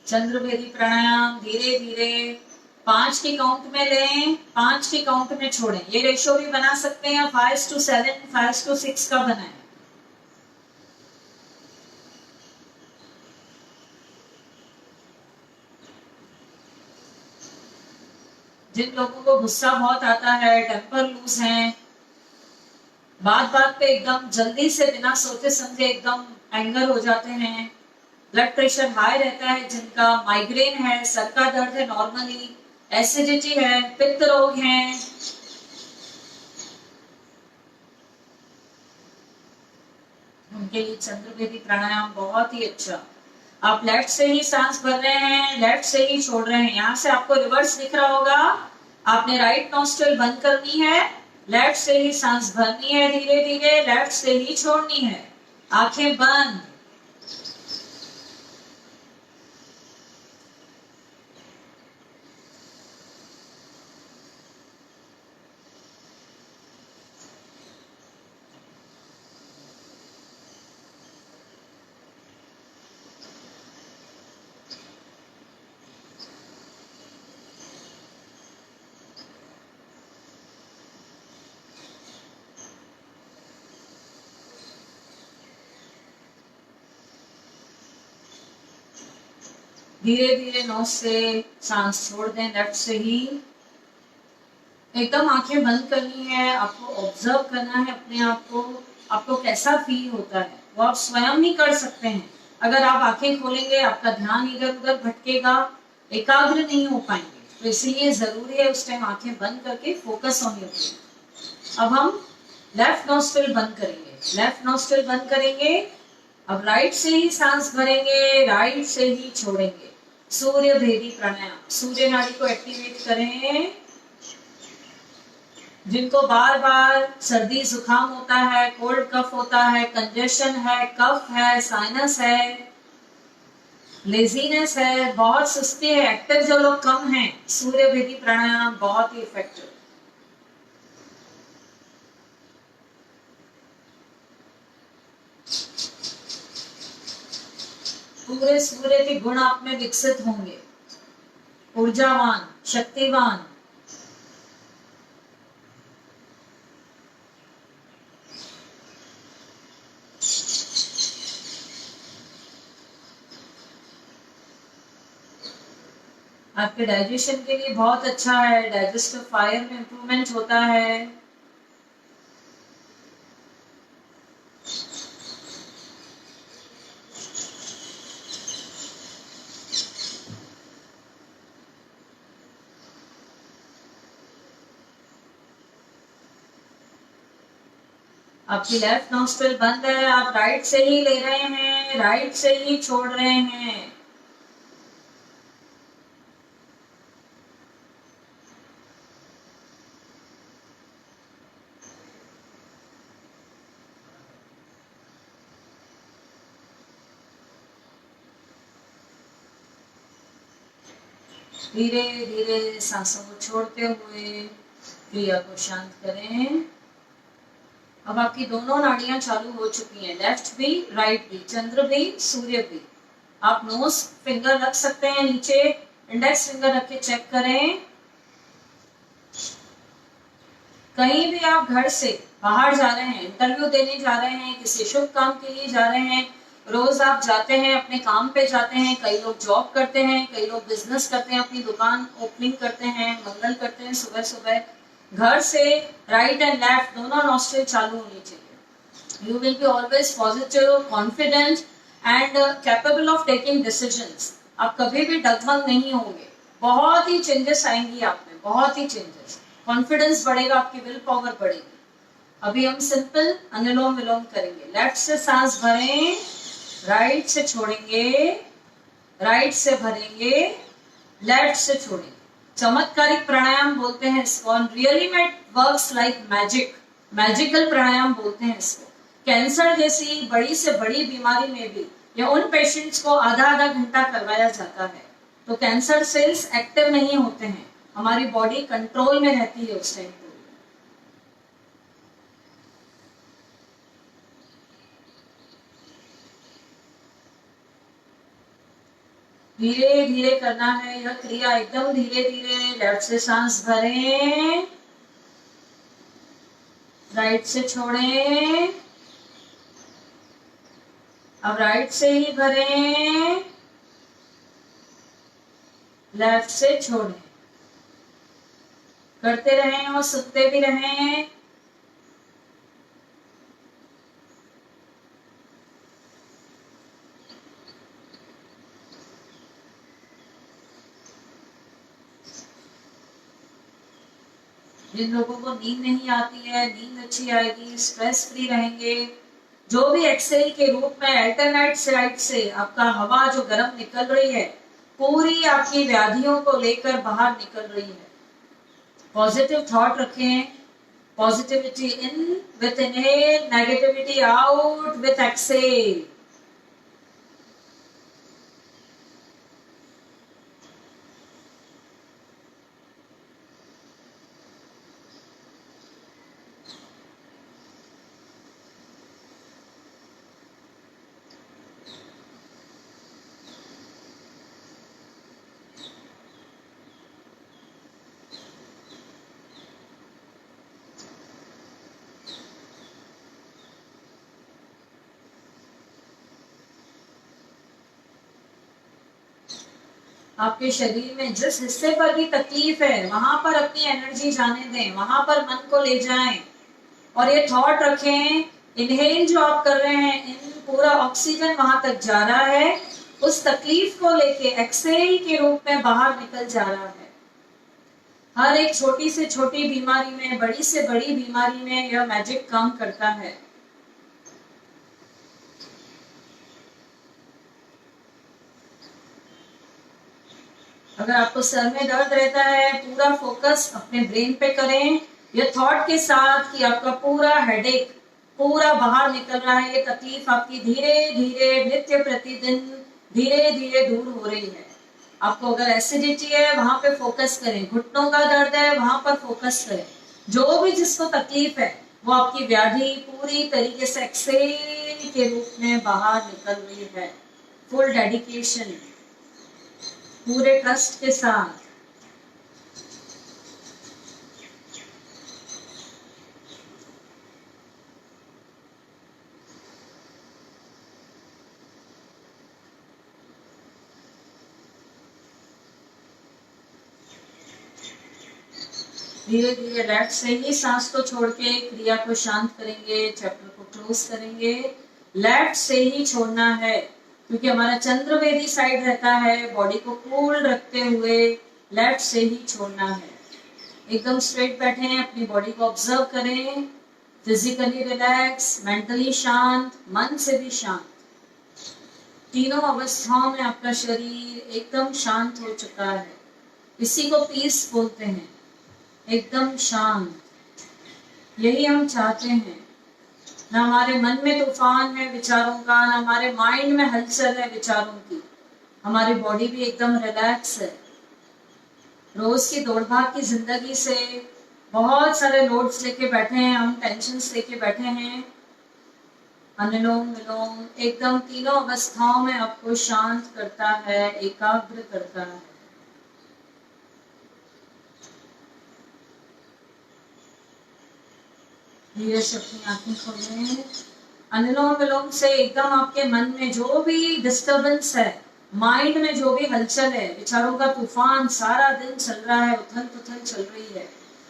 चंद्रभेदी प्राणायाम धीरे धीरे 5 के काउंट में लें, 5 के काउंट में छोड़ें। ये रेशो भी बना सकते हैं 5:7, 5:6 का बनाएं। जिन लोगों को गुस्सा बहुत आता है, टेम्पर लूज है, बात बात पे एकदम जल्दी से बिना सोचे समझे एकदम एंगर हो जाते हैं, ब्लड प्रेशर हाई रहता है, जिनका माइग्रेन है, सर का दर्द है, नॉर्मली एसिडिटी है, पित्त रोग है, उनके लिए चंद्रभेदी प्राणायाम बहुत ही अच्छा। आप लेफ्ट से ही सांस भर रहे हैं, लेफ्ट से ही छोड़ रहे हैं। यहाँ से आपको रिवर्स दिख रहा होगा, आपने राइट नॉस्ट्रिल बंद करनी है, लेफ्ट से ही सांस भरनी है, धीरे धीरे लेफ्ट से ही छोड़नी है, आंखें बंद। धीरे धीरे नोज से सांस छोड़ दें, लेफ्ट से ही। एकदम आंखें बंद करनी है, आपको ऑब्जर्व करना है अपने आप को, आपको कैसा फील होता है वो आप स्वयं ही कर सकते हैं। अगर आप आंखें खोलेंगे, आपका ध्यान इधर उधर भटकेगा, एकाग्र नहीं हो पाएंगे, तो इसलिए जरूरी है उस टाइम आंखें बंद करके फोकस ऑन योर ब्रीथ। अब हम लेफ्ट नॉस्ट्रिल बंद करेंगे, लेफ्ट नॉस्ट्रिल बंद करेंगे। अब राइट से ही सांस भरेंगे, राइट से ही छोड़ेंगे। सूर्य भेदी प्राणायाम, सूर्य नाड़ी को एक्टिवेट करें। जिनको बार बार सर्दी जुकाम होता है, कोल्ड कफ होता है, कंजेशन है, कफ है, साइनस है, लेजीनेस है, बहुत सुस्ती है, एक्टिव जो लोग कम हैं, सूर्य भेदी प्राणायाम बहुत ही इफेक्टिव। पूरे सूर्य के गुण आप में विकसित होंगे, ऊर्जावान, शक्तिवान। आपके डाइजेशन के लिए बहुत अच्छा है, डाइजेस्टिव फायर में इंप्रूवमेंट होता है। आपकी लेफ्ट नॉस्ट्रिल बंद है, आप राइट से ही ले रहे हैं, राइट से ही छोड़ रहे हैं। धीरे धीरे सांसों को छोड़ते हुए क्रिया को शांत करें। अब आपकी दोनों नाड़ियां चालू हो चुकी हैं, लेफ्ट भी राइट भी, चंद्र भी सूर्य भी। आप नोज फिंगर रख सकते हैं नीचे, इंडेक्स फिंगर रख के चेक करें। कहीं भी आप घर से बाहर जा रहे हैं, इंटरव्यू देने जा रहे हैं, किसी शुभ काम के लिए जा रहे हैं, रोज आप जाते हैं अपने काम पे जाते हैं, कई लोग जॉब करते हैं, कई लोग बिजनेस करते हैं, अपनी दुकान ओपनिंग करते हैं, मंगल करते हैं सुबह सुबह। घर से राइट एंड लेफ्ट दोनों नॉस्ट्रिल चालू होनी चाहिए। You will be always positive, confident and capable of taking decisions. आप कभी भी डगमग नहीं होंगे, बहुत ही चेंजेस आएंगी आप में, बहुत ही चेंजेस। कॉन्फिडेंस बढ़ेगा, आपकी विल पावर बढ़ेगी। अभी हम सिंपल अनुलोम विलोम करेंगे। लेफ्ट से सांस भरें, राइट से छोड़ेंगे, राइट से भरेंगे, लेफ्ट से छोड़ेंगे। चमत्कारिक प्राणायाम बोलते हैं इसको, रियली में वर्क्स लाइक मैजिक, मैजिकल प्राणायाम बोलते हैं इसको। कैंसर जैसी बड़ी से बड़ी बीमारी में भी या उन पेशेंट्स को आधा आधा घंटा करवाया जाता है, तो कैंसर सेल्स एक्टिव नहीं होते हैं, हमारी बॉडी कंट्रोल में रहती है उस टाइम। धीरे धीरे करना है यह क्रिया, एकदम धीरे धीरे। लेफ्ट से सांस भरें, राइट से छोड़ें, अब राइट से ही भरें, लेफ्ट से छोड़ें। करते रहें और सुनते भी रहें। जिन लोगों को नींद नहीं आती है, नींद अच्छी आएगी, स्ट्रेस फ्री रहेंगे। जो भी एक्सेल के रूप में अल्टरनेट साइड से आपका हवा जो गर्म निकल रही है, पूरी आपकी व्याधियों को लेकर बाहर निकल रही है। पॉजिटिव थॉट रखें, positivity in with inhale, negativity out with exhale. आपके शरीर में जिस हिस्से पर भी तकलीफ है, वहां पर अपनी एनर्जी जाने दें, वहां पर मन को ले जाएं और ये थॉट रखें, इनहेल जो आप कर रहे हैं, इन पूरा ऑक्सीजन वहां तक जा रहा है, उस तकलीफ को लेके एक्सेल के रूप में बाहर निकल जा रहा है। हर एक छोटी से छोटी बीमारी में, बड़ी से बड़ी बीमारी में यह मैजिक काम करता है। अगर आपको सर में दर्द रहता है, पूरा फोकस अपने ब्रेन पे करें, ये थॉट के साथ कि आपका पूरा हेडेक पूरा बाहर निकल रहा है, ये तकलीफ आपकी धीरे धीरे नित्य प्रतिदिन धीरे धीरे दूर हो रही है। आपको अगर एसिडिटी है, वहां पे फोकस करें, घुटनों का दर्द है, वहां पर फोकस करें। जो भी जिसको तकलीफ है, वो आपकी व्याधि पूरी तरीके से एक्सेल के रूप में बाहर निकल रही है। फुल डेडिकेशन, पूरे ट्रस्ट के साथ। धीरे धीरे लेफ्ट से ही सांस को छोड़ के क्रिया को शांत करेंगे, चैप्टर को क्लोज करेंगे। लेफ्ट से ही छोड़ना है क्योंकि हमारा चंद्रवेदी साइड रहता है। बॉडी को कूल रखते हुए लेफ्ट से ही छोड़ना है। एकदम स्ट्रेट बैठे हैं, अपनी बॉडी को ऑब्जर्व करें, फिजिकली रिलैक्स, मेंटली शांत, मन से भी शांत। तीनों अवस्थाओं में आपका शरीर एकदम शांत हो चुका है। इसी को पीस बोलते हैं, एकदम शांत। यही हम चाहते हैं। न हमारे मन में तूफान है विचारों का, न हमारे माइंड में हलचल है विचारों की। हमारी बॉडी भी एकदम रिलैक्स है। रोज की दौड़भाग की जिंदगी से बहुत सारे लोड्स लेके बैठे हैं हम, टेंशन्स लेके बैठे हैं। अनुलोम विलोम एकदम तीनों अवस्थाओं में आपको शांत करता है, एकाग्र करता है। धीरे से अपनी आंखें खोलें। अनुलोम विलोम से एकदम आपके मन में जो भी डिस्टरबेंस है, माइंड में जो भी हलचल है, विचारों का तूफान सारा दिन चल रहा है, उथल पुथल चल रही है।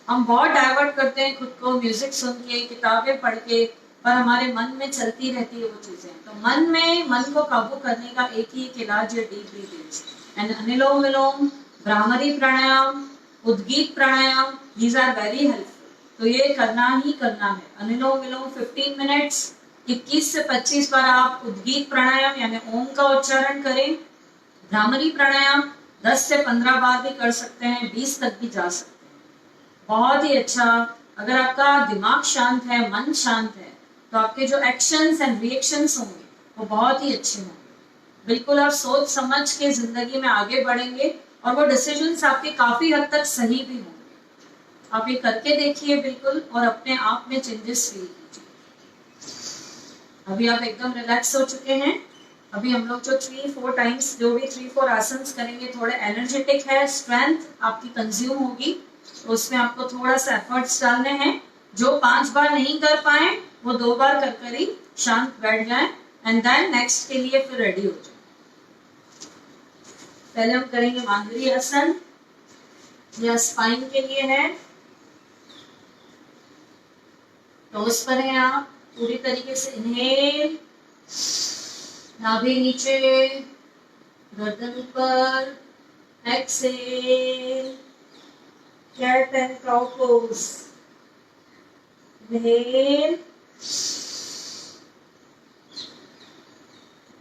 हम बहुत डाइवर्ट करते हैं खुद को म्यूजिक सुन के, किताबें पढ़ के, पर हमारे मन में चलती रहती है वो चीजें। तो मन को काबू करने का एक ही इलाज है, deep breathing and Anulom Vilom, Bhramari pranayama, Udgeeth pranayama. These are very helpful. तो ये करना ही करना है। अनुलोम विलोम 15 मिनट्स, 21 से 25 बार आप उद्गीत प्राणायाम यानी ओम का उच्चारण करें। भ्रामरी प्राणायाम 10 से 15 बार भी कर सकते हैं, 20 तक भी जा सकते हैं। बहुत ही अच्छा। अगर आपका दिमाग शांत है, मन शांत है, तो आपके जो एक्शंस एंड रिएक्शंस होंगे वो बहुत ही अच्छे होंगे। बिल्कुल आप सोच समझ के जिंदगी में आगे बढ़ेंगे और वो डिसीजंस आपके काफी हद तक सही भी होंगे। आप ये करके देखिए बिल्कुल, और अपने आप में चेंजेस फील कीजिए। अभी आप एकदम रिलैक्स हो चुके हैं। अभी हम लोग जो 3-4 टाइम्स जो भी 3-4 आसन्स करेंगे, थोड़े एनर्जेटिक है, स्ट्रेंथ आपकी कंज्यूम होगी, तो उसमें आपको थोड़ा सा एफर्ट्स डालने हैं। जो 5 बार नहीं कर पाए वो 2 बार कर कर ही शांत बैठ जाए एंड देन नेक्स्ट के लिए फिर रेडी हो जाए। पहले हम करेंगे मांगरी आसन, यह स्पाइन के लिए है। टोस पर हैं आप, पूरी तरीके से इनहेल, नाभि नीचे, गर्दन ऊपर, exhale, cat and cow pose. Inhale,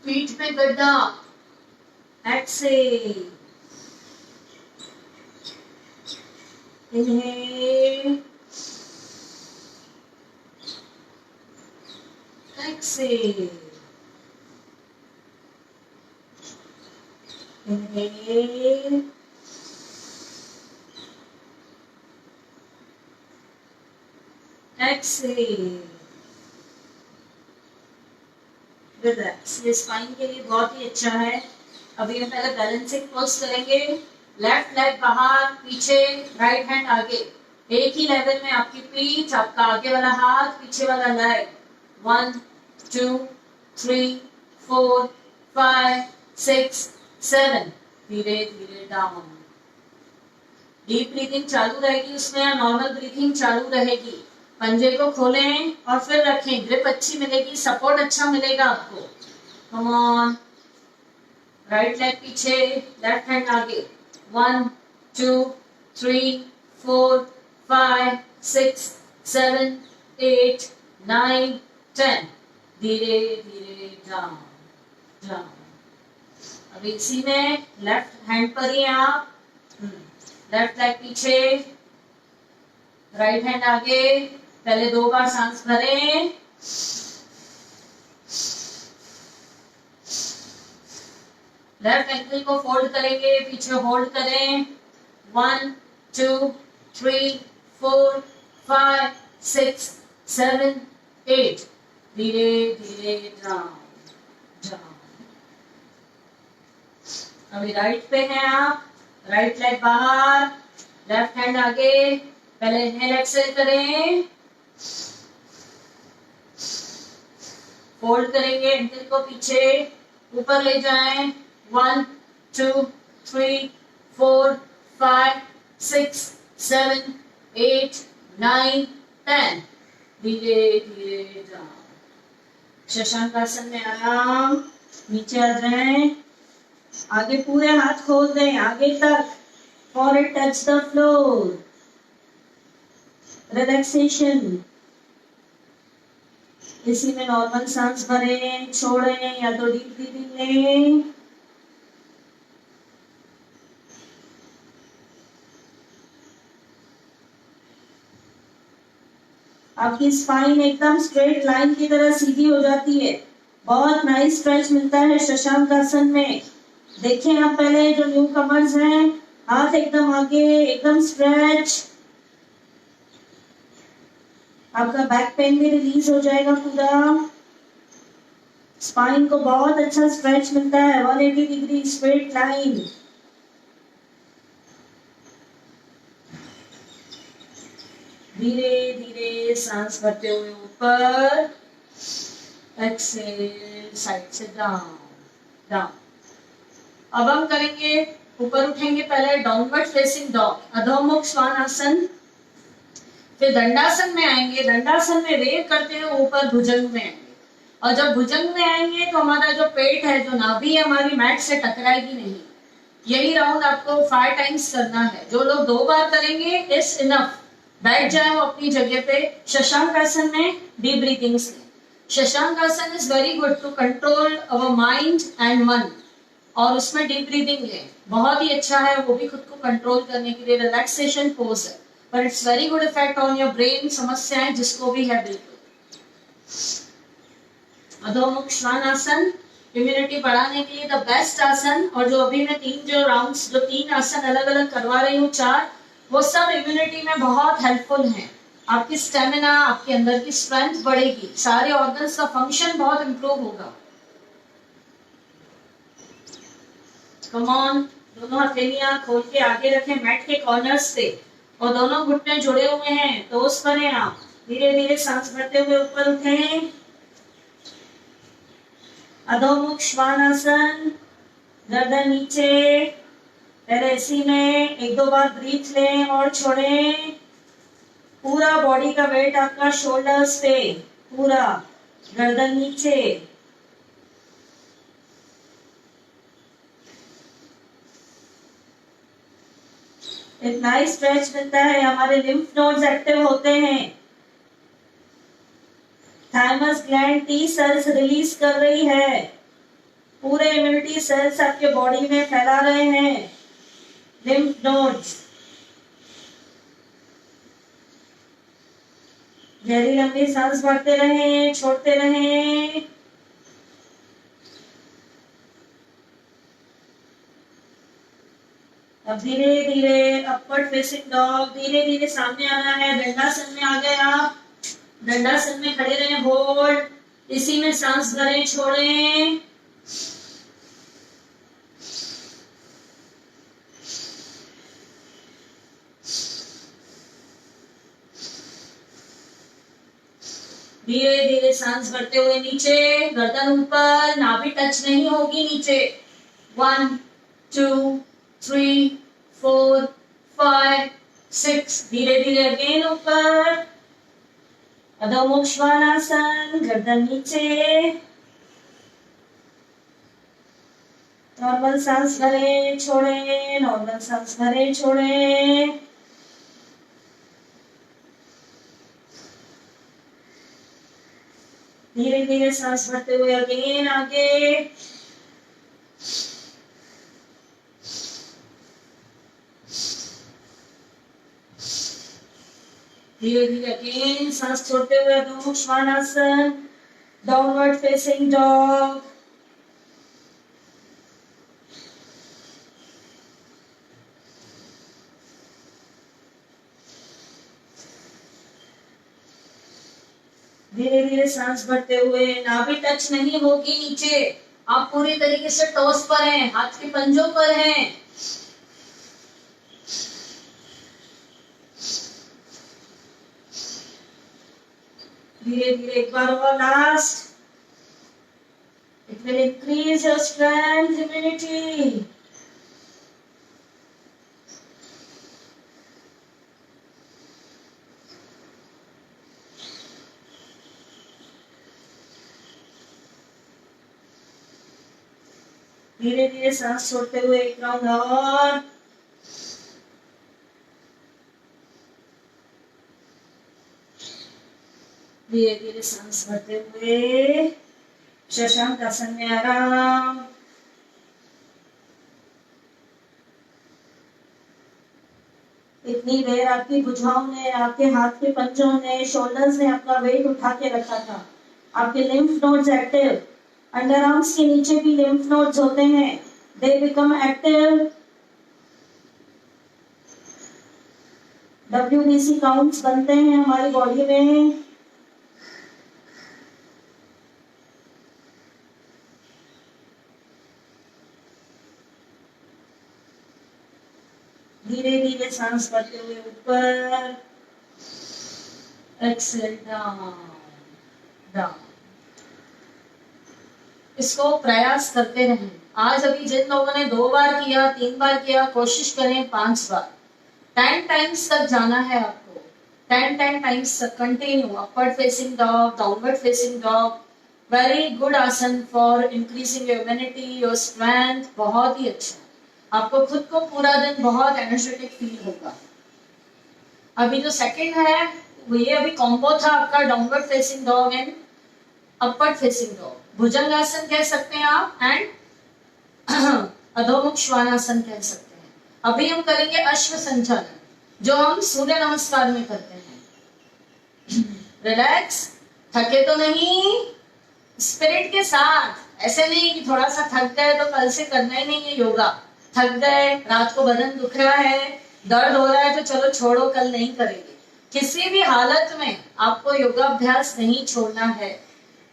पीठ में गड्ढा, exhale, inhale, exhale, inhale, exhale, relax. ये स्पाइन के लिए बहुत ही अच्छा है। अभी हम पहले बैलेंसिंग पोज करेंगे। लेफ्ट लेग बाहर, पीछे, राइट हैंड आगे, एक ही लेवल में आपकी पीठ, आपका आगे वाला हाथ, पीछे वाला लेग। 1 2 3 4 5 6 7। धीरे धीरे डाउन। डीप ब्रीथिंग चालू रहेगी उसमें या नॉर्मल ब्रीथिंग चालू रहेगी। पंजे को खोलें और फिर रखें। ग्रिप अच्छी मिलेगी, सपोर्ट अच्छा मिलेगा आपको। Come on. राइट लेग पीछे, लेफ्ट हैंड आगे। 1 2 3 4 5 6 7 8 9 10। धीरे धीरे डाउन डाउन। अभी इसी में लेफ्ट हैंड पर ही आप, लेफ्ट लेग पीछे, राइट हैंड आगे। पहले 2 बार सांस भरें, लेफ्ट एंकल को फोल्ड करेंगे, पीछे होल्ड करें। 1 2 3 4 5 6 7 8। धीरे धीरे डाउन डाउन। अभी राइट पे हैं आप, राइट लेग बाहर, लेफ्ट हैंड आगे। पहले इनहेल एक्सहेल करें, फोल्ड करेंगे, एंकल को पीछे ऊपर ले जाएं। 1 2 3 4 5 6 7 8, 9, 10. धीरे धीरे जाओ। शशांक आसन में आराम, नीचे आ जाएं, आगे पूरे हाथ खोल दें आगे तक, forehead touch the floor, relaxation. इसी में नॉर्मल सांस भरें, छोड़ें या तो डीप ब्रीदिंग लें। आपकी स्पाइन एकदम स्ट्रेट लाइन की तरह सीधी हो जाती है। बहुत नाइस स्ट्रेच मिलता है शशांक आसन में। देखें आप पहले जो न्यू कमर्स हैं, हाथ एकदम आगे, एकदम स्ट्रेच। आपका बैक पेन भी रिलीज हो जाएगा पूरा। स्पाइन को बहुत अच्छा स्ट्रेच मिलता है, 180 डिग्री स्ट्रेट लाइन। धीरे धीरे सांस भरते हुए ऊपर, एक्सेल साइड से डाउन डाउन। अब हम करेंगे, ऊपर उठेंगे पहले डाउनवर्ड फेसिंग डॉग, अधोमुख श्वानासन। फिर दंडासन में आएंगे, दंडासन में रेव करते हुए ऊपर भुजंग में आएंगे। और जब भुजंग में आएंगे तो हमारा जो पेट है, जो नाभि है, हमारी मैट से टकराएगी नहीं। यही राउंड आपको 5 टाइम्स करना है। जो लोग 2 बार करेंगे इज इनफ। बैठ जाए वो अपनी जगह पे। शशांक आसन में डीप ब्रीथिंग से। Shashank asana is very good to control our mind and mann, और उसमें डीप ब्रीदिंग ले, बहुत ही अच्छा है, वो भी खुद को कंट्रोल करने के लिए रिलैक्सेशन पोज है, पर it's very good effect on your brain. समस्याएं जिसको भी है बिल्कुल। अधोमुख श्वानासन इम्यूनिटी बढ़ाने के लिए द बेस्ट आसन। और जो अभी मैं 3 आसन अलग अलग करवा रही हूँ, 4, वो सब इम्यूनिटी में बहुत हेल्पफुल हैं। आपकी स्टेमिना, आपके अंदर की स्ट्रेंथ बढ़ेगी, सारे ऑर्गन्स का फंक्शन बहुत इंप्रूव होगा। कम ऑन, दोनों हथेलियां खोल के आगे रखें मैट के कॉर्नर्स से, और दोनों घुटने जुड़े हुए हैं, टोस पर हैं आप। धीरे धीरे सांस भरते हुए ऊपर उठें, अधोमुख श्वानासन, गर्दन नीचे। पहले इसी में 1-2 बार ब्रीथ लें और छोड़ें। पूरा बॉडी का वेट आपका शोल्डर्स पे, पूरा गर्दन नीचे। एक नाइस स्ट्रेच मिलता है, हमारे लिम्फ नोड्स एक्टिव होते हैं। Thymus gland T cells release कर रही है, पूरे इम्यूनिटी सेल्स आपके बॉडी में फैला रहे हैं लिम्फ नोड्स। गहरी लंबी सांस भरते रहें, छोड़ते रहें। अब धीरे धीरे अपवर्ड फेसिंग डॉग, धीरे धीरे सामने आना है। दंडासन में आ गए आप, दंडासन में खड़े रहें, होल्ड, इसी में सांस भरें, छोड़ें। धीरे धीरे सांस भरते हुए नीचे, गर्दन ऊपर, नाभि टच नहीं होगी नीचे। 1, 2, 3, 4, 5, 6। धीरे धीरे अगेन ऊपर, अधोमुख श्वानासन, गर्दन नीचे। नॉर्मल सांस भरें, छोड़ें, नॉर्मल सांस भरें, छोड़ें। धीरे धीरे सांस भरते हुए अगेन आगे। धीरे धीरे अगेन सांस छोड़ते हुए अधोमुख श्वानासन, डाउनवर्ड फेसिंग डॉग। धीरे धीरे सांस भरते हुए, नाभि टच नहीं होगी नीचे, आप पूरी तरीके से टॉस पर हैं, हाथ के पंजों पर हैं। धीरे धीरे एक बार और last. It will increase your strength, immunity. धीरे धीरे सांस छोड़ते हुए एक राउंड और। धीरे धीरे सांस भरते हुए शशांक आसन में आराम। इतनी देर आपकी भुजाओं ने, आपके हाथ के पंजों ने, शोल्डर्स ने आपका वेट उठा के रखा था। आपके lymph nodes active, under arms के नीचे भी लिम्फ नोड्स होते हैं, they become active. WBC counts बनते हैं हमारी बॉडी में। धीरे धीरे सांस भरते हुए ऊपर, एक्सेल डाउन डाउन। इसको प्रयास करते रहें। आज अभी जिन लोगों ने 2 बार किया, 3 बार किया, कोशिश करें 5 बार। 10 टाइम्स तक जाना है आपको, 10 टाइम्स तक continue. Upward facing dog, downward facing dog, very good asana for increasing your immunity, your strength. बहुत ही अच्छा, आपको खुद को पूरा दिन बहुत एनर्जेटिक फील होगा। अभी जो सेकंड है ये अभी कॉम्बो था आपका, downward facing dog and upward facing dog. Bhujangasana कह सकते हैं आप एंड अधोमुख श्वानासन कह सकते हैं। अभी हम करेंगे अश्व संचालन, जो हम सूर्य नमस्कार में करते हैं। रिलैक्स, थके तो नहीं, स्पिरिट के साथ। ऐसे नहीं कि थोड़ा सा थक गए तो कल से करना ही नहीं है योगा। थक गए, रात को बदन दुख रहा है, दर्द हो रहा है तो चलो छोड़ो, कल नहीं करेंगे। किसी भी हालत में आपको योगाभ्यास नहीं छोड़ना है।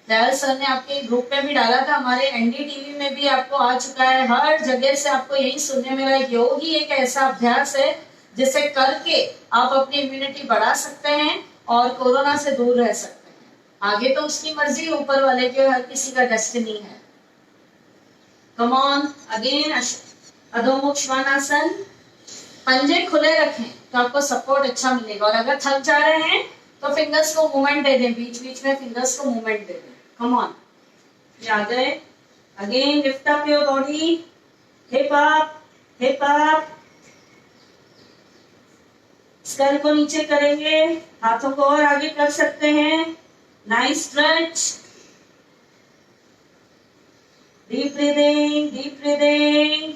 दयाल सर ने आपके ग्रुप में भी डाला था, हमारे NDTV में भी आपको आ चुका है। हर जगह से आपको यही सुनने में मिला, योग ही एक ऐसा अभ्यास है जिसे करके आप अपनी इम्यूनिटी बढ़ा सकते हैं और कोरोना से दूर रह सकते हैं। आगे तो उसकी मर्जी, ऊपर वाले के, हर किसी का डेस्टिनी है। Come on again, Adhomukha Shvanasana. पंजे खुले रखें तो आपको सपोर्ट अच्छा मिलेगा। और अगर थक जा रहे हैं तो फिंगर्स को मूवमेंट दे दें, बीच बीच में फिंगर्स को मूवमेंट दे दें। कम ऑन, ये आ गए। Again lift up your body, hip up, hip up. Skull को नीचे करेंगे, हाथों को और आगे कर सकते हैं। Nice stretch, deep breathing, deep breathing.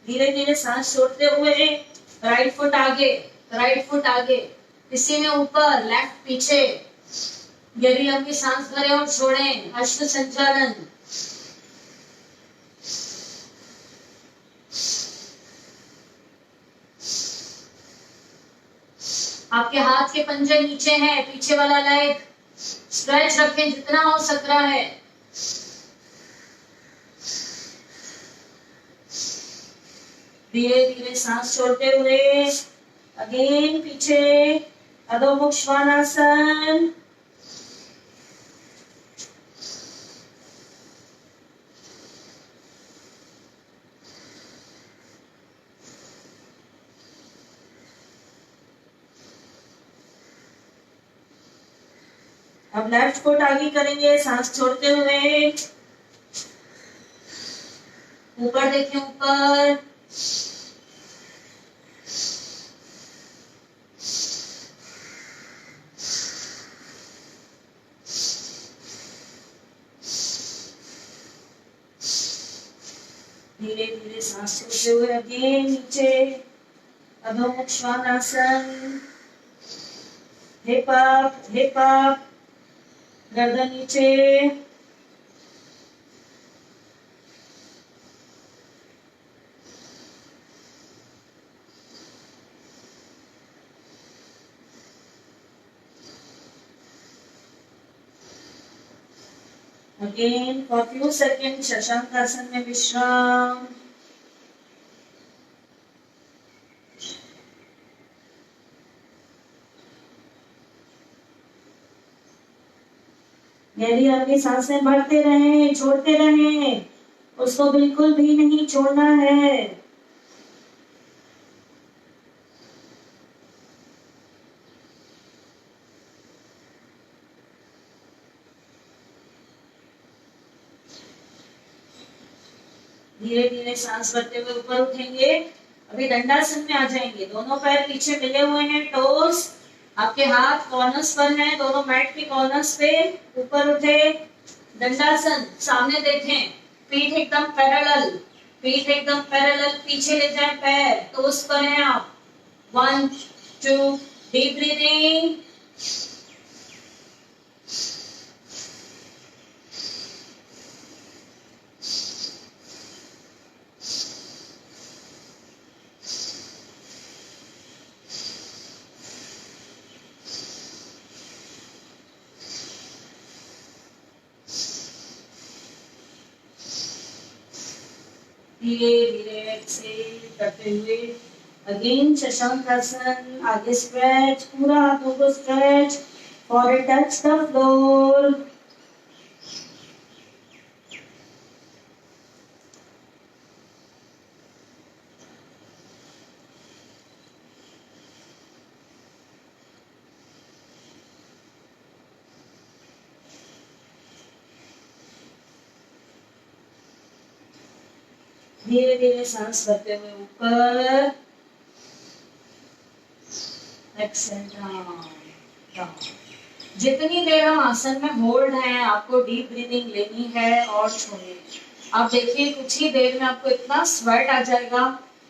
धीरे धीरे सांस छोड़ते हुए राइट फुट आगे, राइट फुट आगे, किसी में ऊपर, लेफ्ट पीछे। गहरी लंबी सांस भरें और छोड़ें। अश्व संचालन। आपके हाथ के पंजे नीचे हैं, पीछे वाला लेग स्ट्रेच रखें जितना हो सक रहा है। धीरे धीरे सांस छोड़ते हुए अगेन पीछे, अधोमुख श्वानासन। अब लेफ्ट फुट आगे करेंगे, सांस छोड़ते हुए ऊपर देखें, ऊपर। धीरे धीरे सांस छोड़ते हुए अगेन नीचे, अधोमुख Shvanasana. Hip up, hip up, गर्दन नीचे। Again for few seconds Shashankasana में विश्राम। गहरी अपनी सांसें भरते रहें, छोड़ते रहें, उसको बिल्कुल भी नहीं छोड़ना है। धीरे धीरे सांस भरते हुए ऊपर उठेंगे। अभी दंडासन में आ जाएंगे। दोनों पैर पीछे मिले हुए हैं, टोस आपके हाथ कॉर्नर्स पर हैं, दोनों मैट के कॉर्नर्स पे। ऊपर उठे, दंडासन, सामने देखें, पीठ एकदम पैरेलल, पीठ एकदम पैरेलल, पीछे ले जाए पैर, टोस पर हैं आप। 1 2 डीप ब्रीदिंग। धीरे धीरे एक्सेल करते हुए अगेन शशांकासन। आगे स्ट्रेच, पूरा हाथों को stretch, forehead touch the floor. धीरे धीरे सांस भरते हुए ऊपर, एक्सेल डाउन डाउन। जितनी देर हम आसन में होल्ड हैं, आपको डीप ब्रीदिंग लेनी है और छोड़नी। आप देखिए कुछ ही देर में आपको इतना स्वेट आ जाएगा।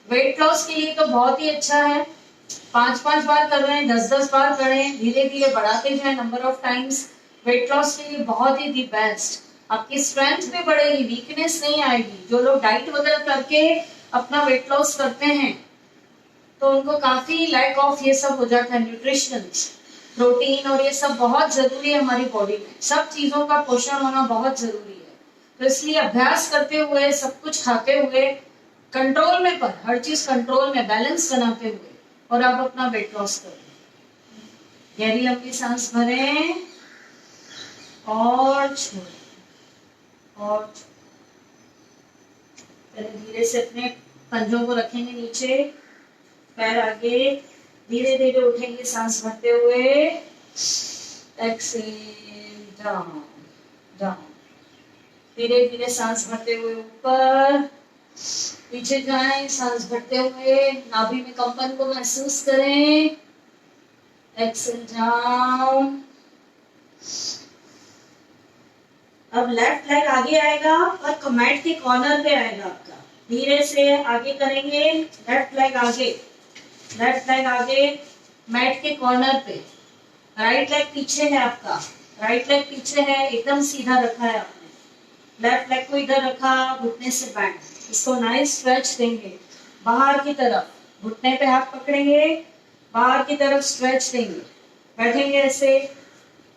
वेट लॉस के लिए तो बहुत ही अच्छा है। 5-5 बार कर रहे हैं, 10-10 बार करें, धीरे धीरे बढ़ाते जाएं number of times. Weight loss के लिए बहुत ही दी बेस्ट। आपकी स्ट्रेंथ भी बढ़ेगी, वीकनेस नहीं आएगी। जो लोग डाइट वगैरह करके अपना वेट लॉस करते हैं तो उनको काफी लैक ऑफ ये सब हो जाता है, न्यूट्रिशंस, प्रोटीन और ये सब बहुत जरूरी है हमारी बॉडी में। सब चीजों का पोषण होना बहुत जरूरी है। तो इसलिए अभ्यास करते हुए, सब कुछ खाते हुए, कंट्रोल में, पर हर चीज कंट्रोल में, बैलेंस बनाते हुए, और आप अपना वेट लॉस करें। गहरी लंबी सांस भरें और छोड़ें और पहले धीरे से अपने पंजों को रखेंगे नीचे, पैर आगे, धीरे धीरे उठेंगे सांस भरते हुए, एक्सेल डाउन डाउन। धीरे धीरे सांस भरते हुए ऊपर, पीछे जाएं, सांस भरते हुए नाभि में कंपन को महसूस करें, एक्सेल डाउन। अब लेफ्ट लेग आगे आएगा और मैट के कॉर्नर पे आएगा आपका। धीरे से आगे करेंगे, लेफ्ट लेग आगे, लेफ्ट लेग आगे, मैट के कॉर्नर पे। राइट लेग पीछे है आपका, राइट लेग पीछे है, एकदम सीधा रखा है आपने। लेफ्ट लेग को इधर रखा, घुटने से बैंड। इसको नाइस स्ट्रेच देंगे बाहर की तरफ, घुटने पे हाथ पकड़ेंगे, बाहर की तरफ स्ट्रेच देंगे। बैठेंगे ऐसे,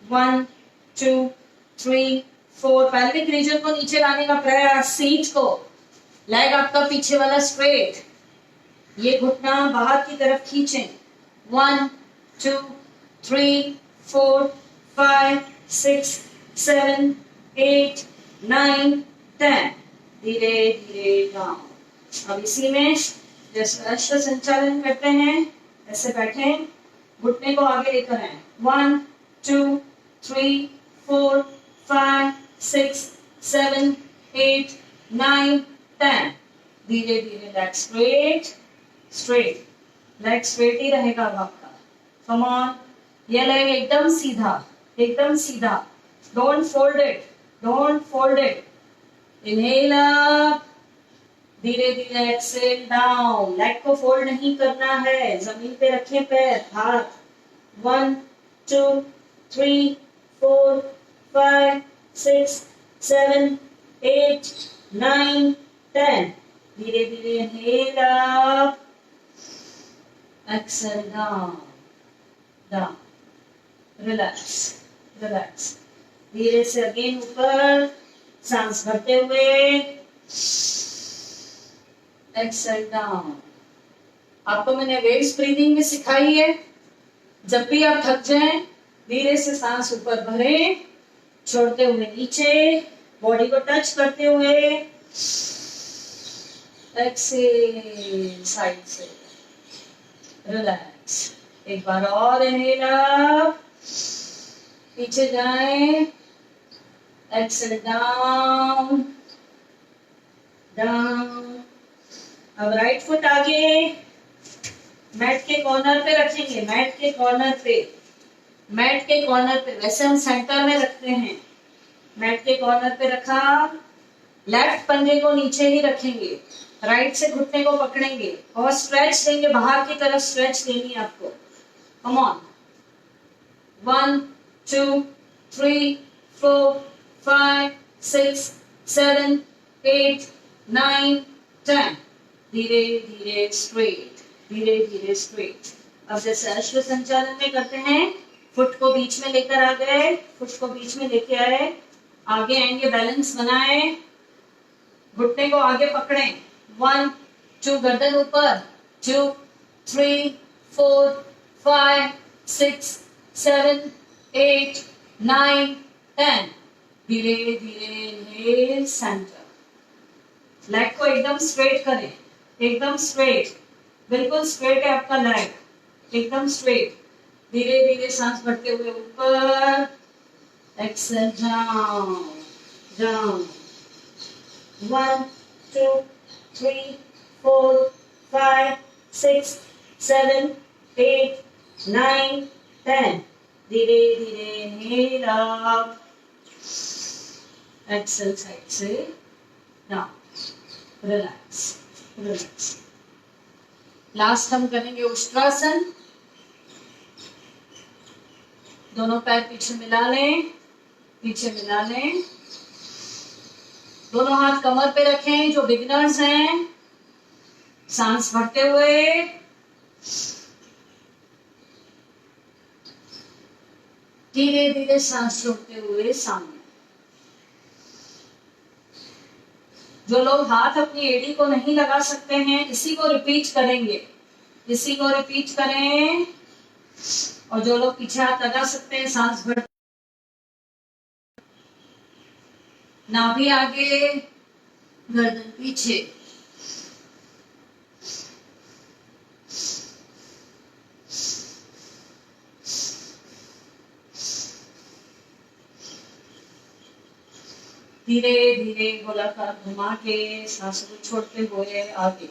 1 2 3 4। पैल्विक रीजन को नीचे लाने का प्रयास, सीट को, लेग आपका पीछे वाला स्ट्रेट, ये घुटना बाहर की तरफ खींचें। 1 2 3 4 5 6 7 8 9 10। धीरे धीरे डाउन। अब इसी में जैसे अश्व संचालन करते हैं ऐसे बैठे, घुटने को आगे लेकर आए। 1 2 3 4 5 6 7 8 9 10। धीरे धीरे leg straight, straight, leg straight ही रहेगा अब आपका। कम ऑन, ये लेग एकदम सीधा, एकदम सीधा। Don't fold it, don't fold it. Inhale up, धीरे धीरे एक्सेल डाउन। लेग को फोल्ड नहीं करना है, जमीन पे रखें पैर, हाथ। 1 2 3 4 5 6 7 8 9 10। धीरे धीरे inhale up, exhale down down. Relax relax. धीरे से अगेन ऊपर, सांस भरते हुए, एक्सेल डाउन। आपको मैंने वेव्स ब्रीदिंग में सिखाई है। जब भी आप थक जाएं, धीरे से सांस ऊपर भरें, छोड़ते हुए नीचे, बॉडी को टच करते हुए, एक्सेल साइड से, रिलैक्स। एक बार और इनहेल अप, पीछे जाएं, एक्सेल डाउन डाउन। अब राइट फुट आगे मैट के कॉर्नर पे रखेंगे, मैट के कॉर्नर पे, मैट के कॉर्नर पे, वैसे हम सेंटर में रखते हैं, मैट के कॉर्नर पे रखा, लेफ्ट पंजे को नीचे ही रखेंगे, राइट से घुटने को पकड़ेंगे और स्ट्रेच देंगे, बाहर की तरफ स्ट्रेच देनी है आपको। Come on, 1 2 3 4 5 6 7 8 9 10। धीरे धीरे स्ट्रेट, धीरे धीरे स्ट्रेट। अब जैसे अश्व संचालन में करते हैं, फुट को बीच में लेकर आ गए, फुट को बीच में लेके आए, आगे आएंगे, बैलेंस बनाए, घुटने को आगे पकड़े, 1 2, गर्दन ऊपर, 2 3 4 5 6 7 8 9 10। धीरे धीरे सेंटर। लेग को एकदम स्ट्रेट करें, एकदम स्ट्रेट, बिल्कुल स्ट्रेट है आपका लेग, एकदम स्ट्रेट। धीरे धीरे सांस भरते हुए ऊपर, एक्सेल डाउन डाउन। 1 2 3 4 5 6 7 8 9 10। धीरे धीरे इनहेल अप, एक्सेल साइड से डाउन, रिलैक्स रिलैक्स। लास्ट हम करेंगे उष्ट्रासन। दोनों पैर पीछे मिला लें, पीछे मिला लें, दोनों हाथ कमर पे रखें। जो बिगिनर्स हैं, सांस भरते हुए, धीरे धीरे सांस छोड़ते हुए सामने। जो लोग हाथ अपनी एड़ी को नहीं लगा सकते हैं, इसी को रिपीट करेंगे, इसी को रिपीट करें। और जो लोग पीछे हाथ लगा सकते हैं, सांस भर, नाभि आगे, गर्दन पीछे। धीरे धीरे गोलाकार घुमा के सांस को छोड़ते हुए आगे।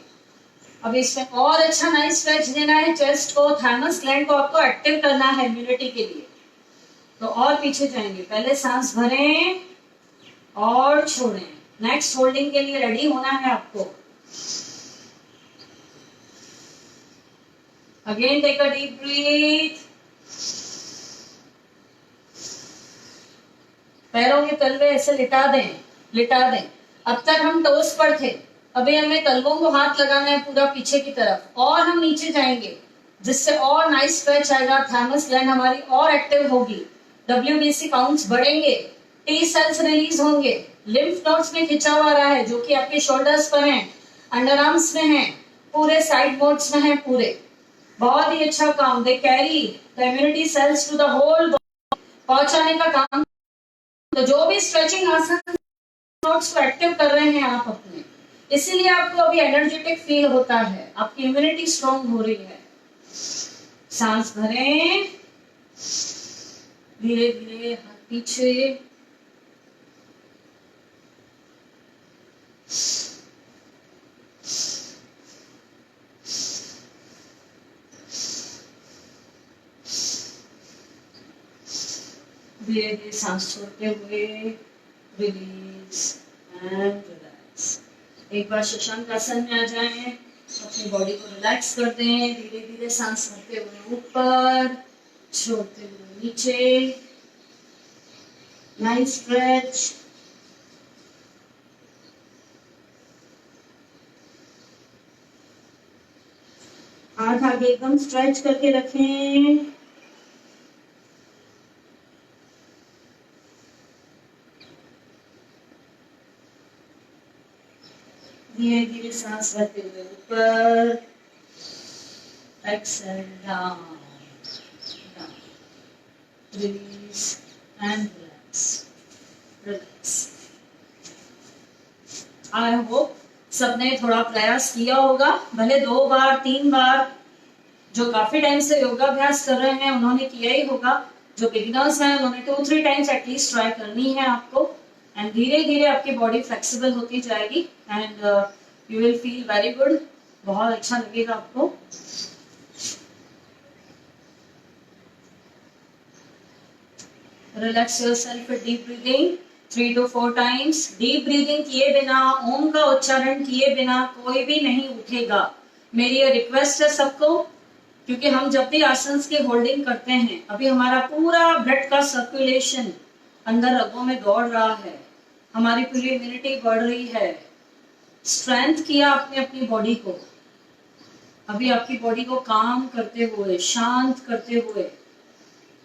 अब इसमें और अच्छा नाइस स्ट्रेच देना है, चेस्ट को, थाइमस ग्लैंड को आपको एक्टिव करना है इम्यूनिटी के लिए। तो और पीछे जाएंगे, पहले सांस भरें और छोड़ें। नेक्स्ट होल्डिंग के लिए रेडी होना है आपको। Again take a deep breath. पैरों के तलवे ऐसे लिटा दें, लिटा दें। अब तक हम टोस पर थे, अभी हमें तलवों को हाथ लगाना है पूरा पीछे की तरफ, और हम नीचे जाएंगे, जिससे और नाइस स्ट्रेच आएगा, थाइमस ग्लैंड हमारी और एक्टिव होगी, WBC काउंट्स बढ़ेंगे, टी सेल्स रिलीज होंगे, लिम्फ नोड्स में खिंचाव आ रहा है जो कि आपके शोल्डर्स पर हैं, अंडर आर्म्स में हैं, पूरे साइड मोड्स में हैं, पूरे बहुत ही अच्छा काम। They carry the immunity cells to the whole body, पहुंचाने का काम। तो जो भी स्ट्रेचिंग आसन नोड्स को एक्टिव कर रहे हैं आप अपने, इसीलिए आपको अभी एनर्जेटिक फील होता है, आपकी इम्यूनिटी स्ट्रॉन्ग हो रही है। सांस भरें, धीरे धीरे हाथ पीछे, धीरे धीरे सांस छोड़ते हुए रिलीज एंड रिलैक्स। एक बार शशांक आसन में आ जाएं, अपनी बॉडी को रिलैक्स कर दें, धीरे धीरे सांस भरते हुए ऊपर, छोड़ते हुए नीचे, नाइस स्ट्रेच। हाथ आगे एकदम स्ट्रेच करके रखें। धीरे धीरे सांस भरते हुए ऊपर, exhale down down, release and relax relax. I hope सबने थोड़ा प्रयास किया होगा, भले 2 बार 3 बार। जो काफी टाइम से योगाभ्यास कर रहे हैं उन्होंने किया ही होगा, जो बिगिनर्स हैं उन्होंने 2-3 टाइम्स एटलीस्ट ट्राई करनी है आपको। एंड धीरे धीरे आपकी बॉडी फ्लेक्सिबल होती जाएगी and you will feel very good, बहुत अच्छा लगेगा आपको। Relax yourself with deep breathing 3 to 4 times. Deep breathing किए बिना, ओम का उच्चारण किए बिना कोई भी नहीं उठेगा। मेरी ये रिक्वेस्ट है सबको, क्योंकि हम जब भी आसन की होल्डिंग करते हैं, अभी हमारा पूरा ब्लड का सर्कुलेशन अंदर रगों में दौड़ रहा है, हमारी पूरी इम्यूनिटी बढ़ रही है, स्ट्रेंथ किया आपने अपनी बॉडी को। अभी आपकी बॉडी को काम करते हुए, शांत करते हुए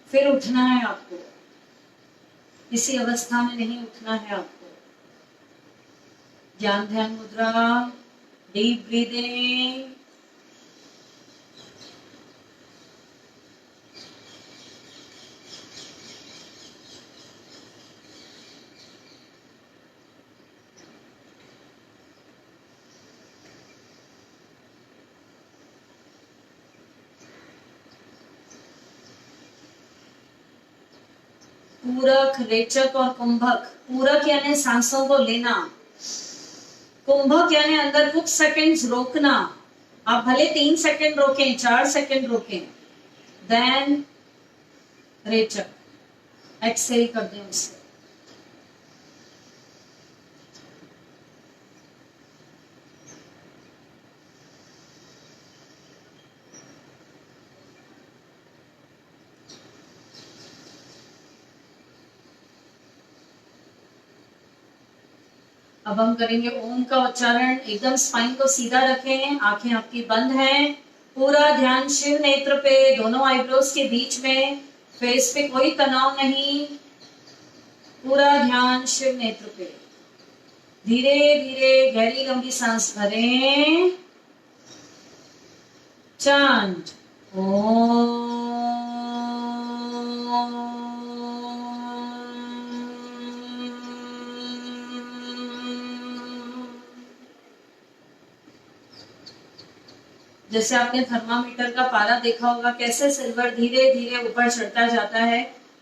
फिर उठना है आपको। इसी अवस्था में नहीं उठना है आपको। ज्ञान ध्यान मुद्रा, डीप ब्रीदिंग। पूरक, रेचक और कुंभक। पूरक यानी सांसों को लेना, कुंभक यानी अंदर कुछ सेकंड्स रोकना। आप भले 3 सेकंड रोकें, 4 सेकंड रोकें, देन रेचक, एक्सेल कर दें उसे। अब हम करेंगे ओम का उच्चारण। एकदम स्पाइन को सीधा रखें, आंखें आपकी बंद हैं, पूरा ध्यान शिव नेत्र पे, दोनों आईब्रोज के बीच में, फेस पे कोई तनाव नहीं, पूरा ध्यान शिव नेत्र पे। धीरे धीरे गहरी लंबी सांस भरें। चांट ओम। जैसे आपने थर्मामीटर का पारा देखा होगा, कैसे सिल्वर धीरे धीरे ऊपर चढ़ता जाता है।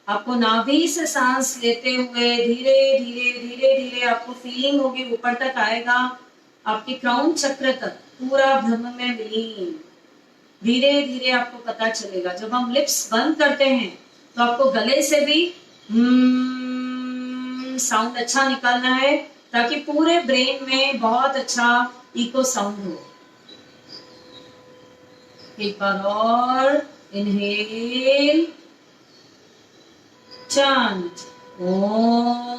आपको नाभि से सांस लेते हुए धीरे धीरे धीरे धीरे आपको फीलिंग होगी, ऊपर तक आएगा, आपके क्राउन चक्र तक पूरा ब्रह्म में विलीन। धीरे धीरे आपको पता चलेगा। जब हम लिप्स बंद करते हैं तो आपको गले से भी साउंड अच्छा निकालना है, ताकि पूरे ब्रेन में बहुत अच्छा इको साउंड हो। एक बार और इनहेल, चांट ओम।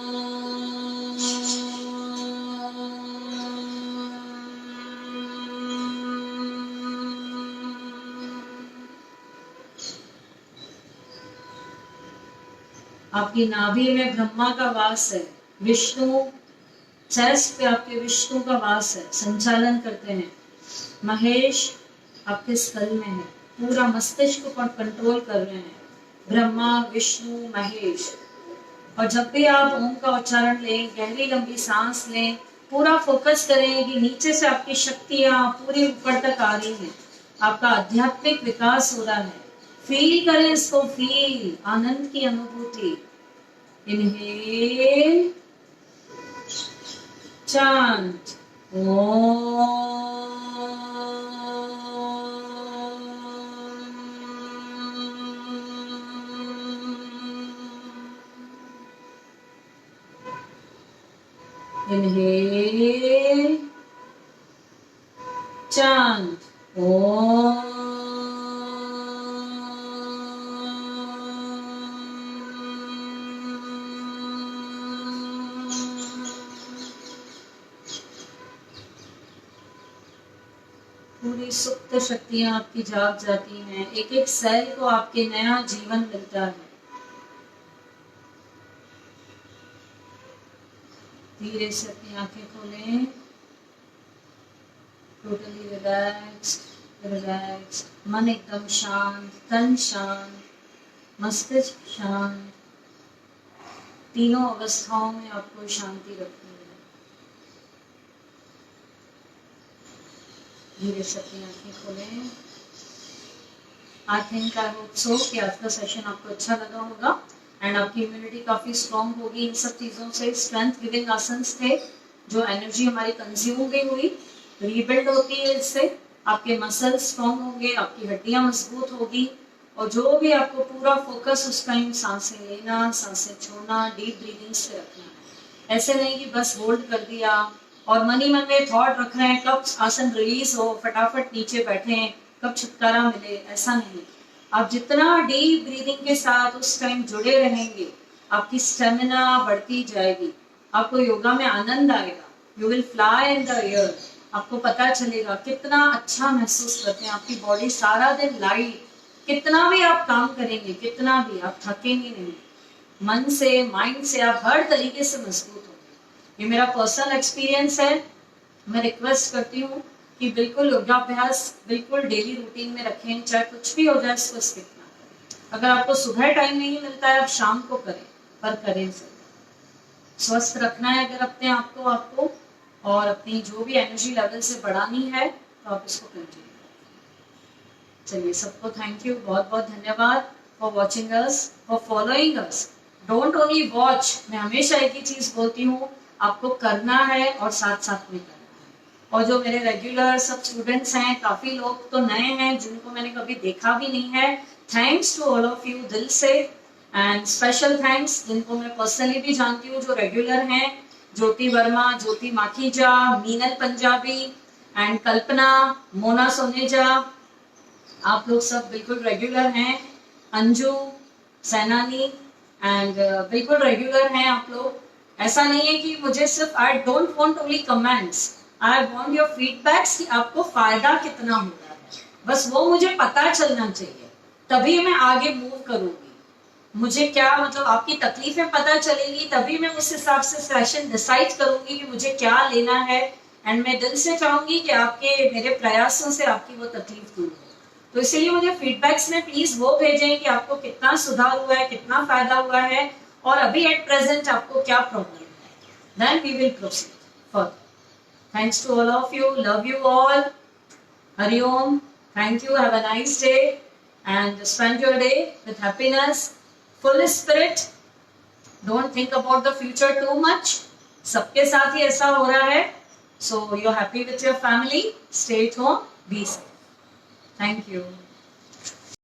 आपकी नाभि में ब्रह्मा का वास है, विष्णु चेस्ट पे आपके विष्णु का वास है, संचालन करते हैं। महेश आपके स्कल में है, पूरा मस्तिष्क पर कंट्रोल कर रहे हैं, ब्रह्मा विष्णु महेश। और जब भी आप ओम का उच्चारण लें, गहरी लंबी सांस लें, पूरा फोकस करें कि नीचे से आपकी शक्तियां पूरी ऊपर तक आ रही हैं, आपका आध्यात्मिक विकास हो रहा है। फील करें इसको, फील आनंद की अनुभूति। इनहेल, चांट ओम। Inhale, chant Om. पूरी सुप्त शक्तियां आपकी जाग जाती हैं, एक एक सेल को आपके नया जीवन मिलता है। धीरे से अपनी आंखें खोलें, टोटली रिलैक्स्ड, रिलैक्स्ड, मन एकदम शांत, तन शांत, मस्तिष्क शांत। तीनों अवस्थाओं में आपको शांति रखनी है। धीरे से अपनी आंखें खोलें। I think I hope so कि आज का सेशन आपको अच्छा लगा होगा एंड आपकी इम्यूनिटी काफ़ी स्ट्रॉन्ग होगी इन सब चीज़ों से। स्ट्रेंथ गिविंग आसन्स थे, जो एनर्जी हमारी कंज्यूम भी हुई, रीबिल्ड होती है इससे। आपके मसल स्ट्रॉन्ग होंगे, आपकी हड्डियाँ मजबूत होगी, और जो भी आपको पूरा फोकस उस टाइम सांसें लेना, सांसें छोड़ना, डीप ब्रीदिंग से रखना है। ऐसे नहीं कि बस होल्ड कर दिया और मन ही मन में थॉट रख रहे हैं कब आसन रिलीज हो, फटाफट नीचे बैठे, कब छुटकारा मिले, ऐसा नहीं। आप जितना डीप ब्रीदिंग के साथ उस टाइम जुड़े रहेंगे, आपकी स्टेमिना बढ़ती जाएगी, आपको योगा में आनंद आएगा। You will fly in the air. आपको पता चलेगा कितना अच्छा महसूस करते हैं, आपकी बॉडी सारा दिन लाइट, कितना भी आप काम करेंगे, कितना भी आप थकेंगे नहीं, मन से, माइंड से आप हर तरीके से मजबूत होंगे। ये मेरा पर्सनल एक्सपीरियंस है। मैं रिक्वेस्ट करती हूँ कि बिल्कुल योगाभ्यास बिल्कुल डेली रूटीन में रखें, चाहे कुछ भी हो जाए इसको स्किप ना करें। अगर आपको सुबह टाइम नहीं मिलता है आप शाम को करें, पर करें जरूर। स्वस्थ रखना है अगर अपने आप को, आपको, और अपनी जो भी एनर्जी लेवल से बढ़ानी है तो आप इसको कंटिन्यू करें। चलिए, सबको थैंक यू, बहुत बहुत धन्यवाद for watching us, for following us. Don't only watch, मैं हमेशा एक ही चीज बोलती हूँ, आपको करना है और साथ साथ में करना है। और जो मेरे रेगुलर सब स्टूडेंट्स हैं, काफी लोग तो नए हैं जिनको मैंने कभी देखा भी नहीं है, thanks to all of you दिल से। एंड स्पेशल थैंक्स जिनको मैं पर्सनली भी जानती हूँ, जो रेगुलर हैं, ज्योति वर्मा, ज्योति माखीजा, मीनल पंजाबी एंड कल्पना, मोना सोनेजा, आप लोग सब बिल्कुल रेगुलर हैं। अंजू, सैनानी एंड बिल्कुल रेगुलर हैं आप लोग। ऐसा नहीं है कि मुझे सिर्फ, I don't want only comments, I want your feedbacks कि आपको फायदा कितना हो रहा है, बस वो मुझे पता चलना चाहिए, तभी मैं आगे मूव करूंगी। मुझे क्या मतलब आपकी तकलीफें पता चलेगी, तभी मैं उस हिसाब से सेशन डिसाइड करूंगी कि मुझे क्या लेना है। एंड मैं दिल से चाहूंगी कि आपके मेरे प्रयासों से आपकी वो तकलीफ दूर हो। तो इसीलिए मुझे फीडबैक्स में प्लीज वो भेजें कि आपको कितना सुधार हुआ है, कितना फायदा हुआ है, और अभी एट प्रेजेंट आपको क्या प्रॉब्लम है। Then we will proceed further. Thanks to all of you, love you all, Hariom, thank you, have a nice day and spend your day with happiness, full spirit. Don't think about the future too much, सबके साथ ही ऐसा हो रहा है। So you are happy with your family, stay at home, be safe. Thank you.